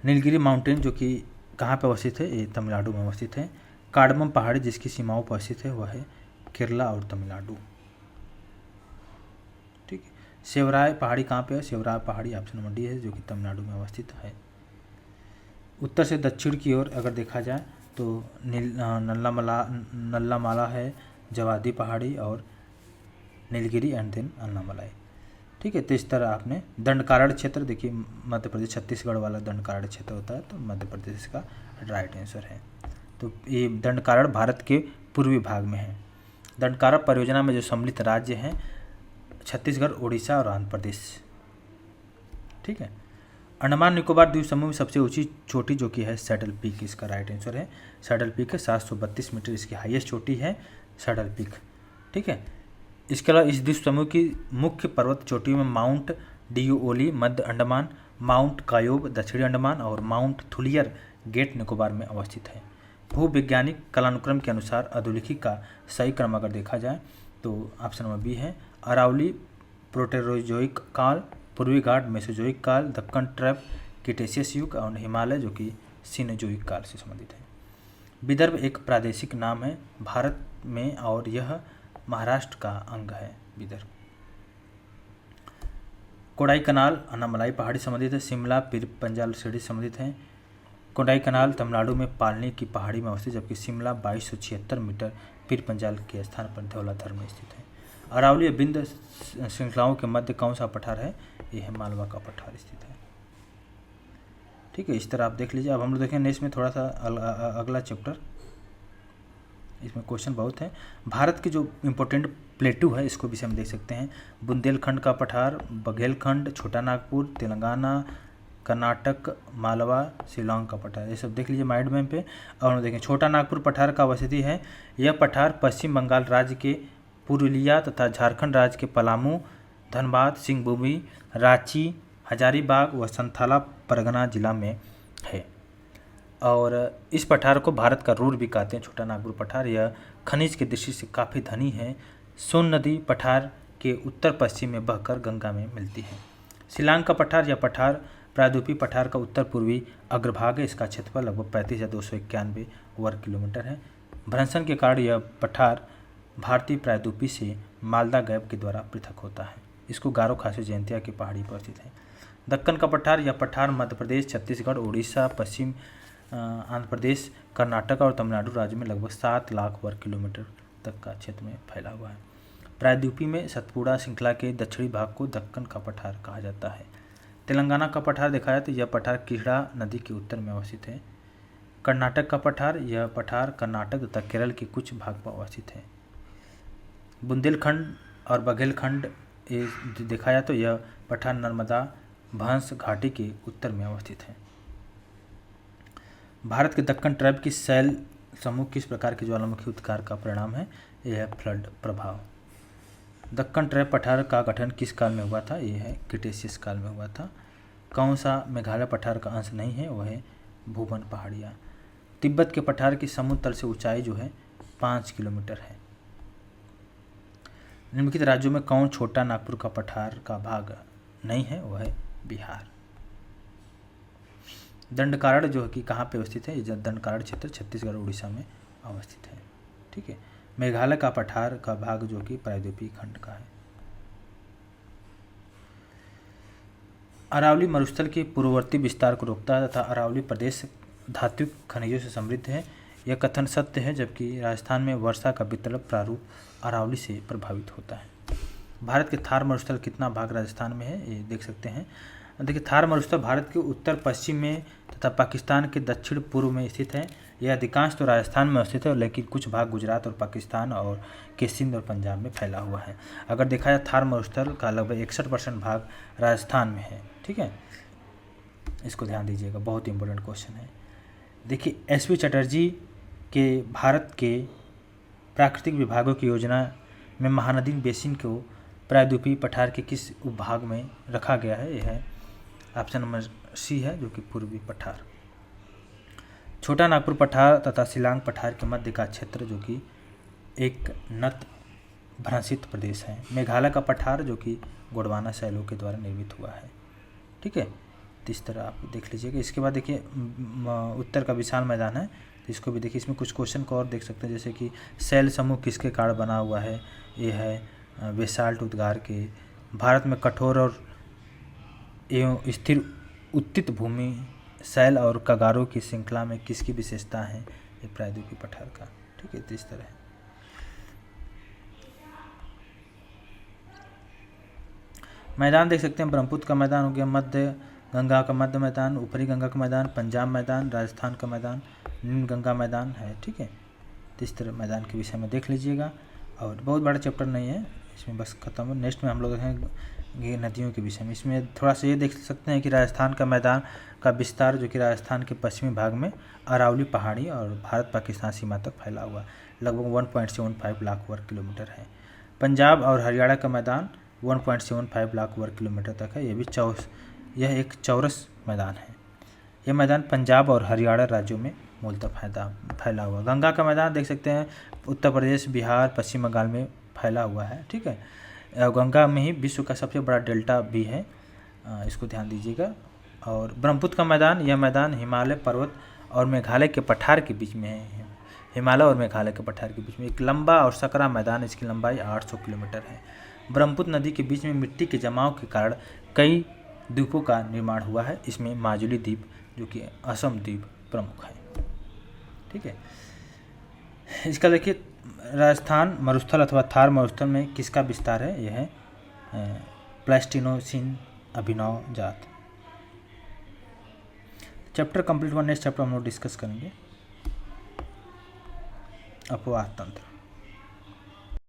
नीलगिरी माउंटेन जो कि कहाँ पर अवस्थित है? ये तमिलनाडु में अवस्थित है। कार्डमम पहाड़ी जिसकी सीमाओं पर स्थित है वह है केरला और तमिलनाडु, ठीक है। सेवराय पहाड़ी कहाँ पे है? सेवराय पहाड़ी ऑप्शन नंबर डी है जो कि तमिलनाडु में अवस्थित है। उत्तर से दक्षिण की ओर अगर देखा जाए तो नल्लामाला है, जवादी पहाड़ी और नीलगिरी एंड देन अन्नामलाई, ठीक है। तो इस तरह आपने दंडकारण्य क्षेत्र देखिए मध्य प्रदेश छत्तीसगढ़ वाला दंडकारण्य क्षेत्र होता है तो मध्य प्रदेश का राइट आंसर है। तो ये दंडकारण्य भारत के पूर्वी भाग में है। दंडकारण्य परियोजना में जो सम्मिलित राज्य हैं छत्तीसगढ़, उड़ीसा और आंध्र प्रदेश, ठीक है। अंडमान निकोबार द्वीप समूह में सबसे ऊंची चोटी जो कि है सैडल पीक, इसका राइट आंसर है सैडल पीक है। 732 मीटर इसकी हाईएस्ट चोटी है सैडल पीक। ठीक है, इसके अलावा इस द्वीप समूह की मुख्य पर्वत चोटियों में माउंट डियोली मध्य अंडमान, माउंट कायोब दक्षिणी अंडमान और माउंट थुलियर गेट निकोबार में अवस्थित है। भूवैज्ञानिक कालानुक्रम के अनुसार अधोलिखित का सही क्रम अगर देखा जाए तो ऑप्शन नंबर बी है। अरावली प्रोटेरोजोइक काल, पूर्वी घाट मेसोजोइक काल, दक्कन ट्रैप क्रिटेशियस युग और हिमालय जो कि सीनोजोइक काल से संबंधित है। विदर्भ एक प्रादेशिक नाम है भारत में और यह महाराष्ट्र का अंग है विदर्भ। कोडाईकनाल अनामलाई पहाड़ी संबंधित है। शिमला पीर पंजाल श्रेणी संबंधित है। कोडाईकनाल तमिलनाडु में पालनी की पहाड़ी में अवस्थित, जबकि शिमला 2276 मीटर पीर पंजाल के स्थान पर धौलाधर में स्थित है। अरावली विंध्य श्रृंखलाओं के मध्य कौन सा पठार है? यह है मालवा का पठार स्थित है। ठीक है, इस तरह आप देख लीजिए। अब हम लोग देखें नेक्स्ट में थोड़ा सा अगला चैप्टर, इसमें क्वेश्चन बहुत है। भारत की जो इम्पोर्टेंट प्लेटू है इसको भी हम देख सकते हैं। बुंदेलखंड का पठार, बघेलखंड, छोटा नागपुर, तेलंगाना, कर्नाटक, मालवा, शिलांग का पठार, ये सब देख लीजिए माइंड मैप पे। और हम देखें छोटा नागपुर पठार का अवस्थिति है। यह पठार पश्चिम बंगाल राज्य के पुरुलिया तथा झारखंड राज्य के पलामू, धनबाद, सिंहभूमि, रांची, हजारीबाग व संथाला परगना जिला में है। और इस पठार को भारत का रूर भी कहते हैं, छोटा नागपुर पठार। यह खनिज की दृष्टि से काफ़ी धनी है। सोन नदी पठार के उत्तर पश्चिम में बहकर गंगा में मिलती है। शिलांग का पठार, यह पठार प्रायद्वीपीय पठार का उत्तर पूर्वी अग्रभाग है। इसका क्षेत्रफल लगभग 35,291 वर्ग किलोमीटर है। भ्रंशन के कारण यह पठार भारतीय प्रायद्वीपीय से मालदा गैप के द्वारा पृथक होता है। इसको गारो खासी जयंतिया की पहाड़ी पर स्थित है। दक्कन का पठार, यह पठार मध्य प्रदेश, छत्तीसगढ़, उड़ीसा, पश्चिम आंध्र प्रदेश, कर्नाटक और तमिलनाडु राज्य में लगभग 7 लाख वर्ग किलोमीटर तक का क्षेत्र में फैला हुआ है। प्रायद्वीपीय में सतपुड़ा श्रृंखला के दक्षिणी भाग को दक्कन का पठार कहा जाता है। तेलंगाना का पठार देखा जाए तो यह पठार किहड़ा नदी के उत्तर में अवस्थित है। कर्नाटक का पठार, यह पठार कर्नाटक तथा केरल के कुछ भाग पर अवस्थित है। बुंदेलखंड और बघेलखंड ये देखा जाए तो यह पठार नर्मदा भंस घाटी के उत्तर में अवस्थित है। भारत के दक्कन ट्रैप की शैल समूह किस प्रकार के ज्वालामुखी उत्कार का परिणाम है? यह है फ्लड प्रभाव। दक्कन ट्रैप पठार का गठन किस काल में हुआ था? यह है क्रिटेशियस काल में हुआ था। कौन सा मेघालय पठार का अंश नहीं है? वह है भूबन पहाड़ियाँ। तिब्बत के पठार की समुद्र तल से ऊंचाई जो है 5 किलोमीटर है। निम्नलिखित राज्यों में कौन छोटा नागपुर का पठार का भाग नहीं है? वह है बिहार। दंडकारण्य जो है कि कहाँ पे अवस्थित है? ये दंडकारण्य क्षेत्र छत्तीसगढ़ उड़ीसा में अवस्थित है। ठीक है, मेघालय का पठार का भाग जो कि प्रायद्वीपीय खंड का है। अरावली मरुस्थल के पूर्ववर्ती विस्तार को रोकता है तथा अरावली प्रदेश धात्विक खनिजों से समृद्ध है। यह कथन सत्य है, जबकि राजस्थान में वर्षा का विकल्प प्रारूप अरावली से प्रभावित होता है। भारत के थार मरुस्थल कितना भाग राजस्थान में है? ये देख सकते हैं। देखिए, थार मरुस्थल भारत के उत्तर पश्चिम में तथा पाकिस्तान के दक्षिण पूर्व में स्थित है। यह अधिकांश तो राजस्थान में स्थित है, लेकिन कुछ भाग गुजरात और पाकिस्तान और के सिंध और पंजाब में फैला हुआ है। अगर देखा जाए थार मरुस्थल का लगभग 61% भाग राजस्थान में है। ठीक है, इसको ध्यान दीजिएगा, बहुत इंपॉर्टेंट क्वेश्चन है। देखिए, एसपी चटर्जी के भारत के प्राकृतिक विभागों की योजना में महानदी बेसिन को प्रायद्वीपीय पठार के किस उपभाग में रखा गया है? यह है ऑप्शन नंबर सी है, जो कि पूर्वी पठार। छोटा नागपुर पठार तथा शिलांग पठार के मध्य का क्षेत्र जो कि एक नत भ्रंशित प्रदेश है। मेघालय का पठार जो कि गोंडवाना शैलों के द्वारा निर्मित हुआ है। ठीक है, तो इस तरह आप देख लीजिएगा। इसके बाद देखिए उत्तर का विशाल मैदान है, तो इसको भी देखिए। इसमें कुछ क्वेश्चन को और देख सकते हैं, जैसे कि शैल समूह किसके कारण बना हुआ है? ये है बेसाल्ट उद्गार के। भारत में कठोर और एवं स्थिर उत्तित भूमि शैल और कगारों की श्रृंखला में किसकी विशेषता है? ये प्रायद्वीपीय पठार का। ठीक है, तो इस तरह है। मैदान देख सकते हैं, ब्रह्मपुत्र का मैदान हो गया, मध्य गंगा का मध्य मैदान, ऊपरी गंगा का मैदान, पंजाब मैदान, राजस्थान का मैदान, निम्न गंगा मैदान है। ठीक है, तो इस तरह मैदान के विषय में देख लीजिएगा। और बहुत बड़ा चैप्टर नहीं है, इसमें बस खत्म हो। नेक्स्ट में हम लोग देखेंगे नदियों के विषय में। इसमें थोड़ा सा ये देख सकते हैं कि राजस्थान का मैदान का विस्तार जो कि राजस्थान के पश्चिमी भाग में अरावली पहाड़ी और भारत पाकिस्तान सीमा तक फैला हुआ लगभग 1.75 लाख वर्ग किलोमीटर है। पंजाब और हरियाणा का मैदान 1.75 लाख वर्ग किलोमीटर तक है। यह एक चौरस मैदान है। यह मैदान पंजाब और हरियाणा राज्यों में मूलतः फैला हुआ। गंगा का मैदान देख सकते हैं उत्तर प्रदेश, बिहार, पश्चिम बंगाल में फैला हुआ है, ठीक है। गंगा में ही विश्व का सबसे बड़ा डेल्टा भी है, इसको ध्यान दीजिएगा। और ब्रह्मपुत्र का मैदान, यह मैदान हिमालय पर्वत और मेघालय के पठार के बीच में है। हिमालय और मेघालय के पठार के बीच में एक लंबा और सकरा मैदान, इसकी लंबाई 800 किलोमीटर है। ब्रह्मपुत्र नदी के बीच में मिट्टी के जमाव के कारण कई द्वीपों का निर्माण हुआ है। इसमें माजुली द्वीप जो कि असम द्वीप प्रमुख है, ठीक है। इसका देखिए राजस्थान मरुस्थल अथवा थार मरुस्थल में किसका विस्तार है? यह है प्लास्टिनोसिन अभिनव जात। चैप्टर कंप्लीट हुआ। नेक्स्ट चैप्टर हम लोग डिस्कस करेंगे अपवाह तंत्र।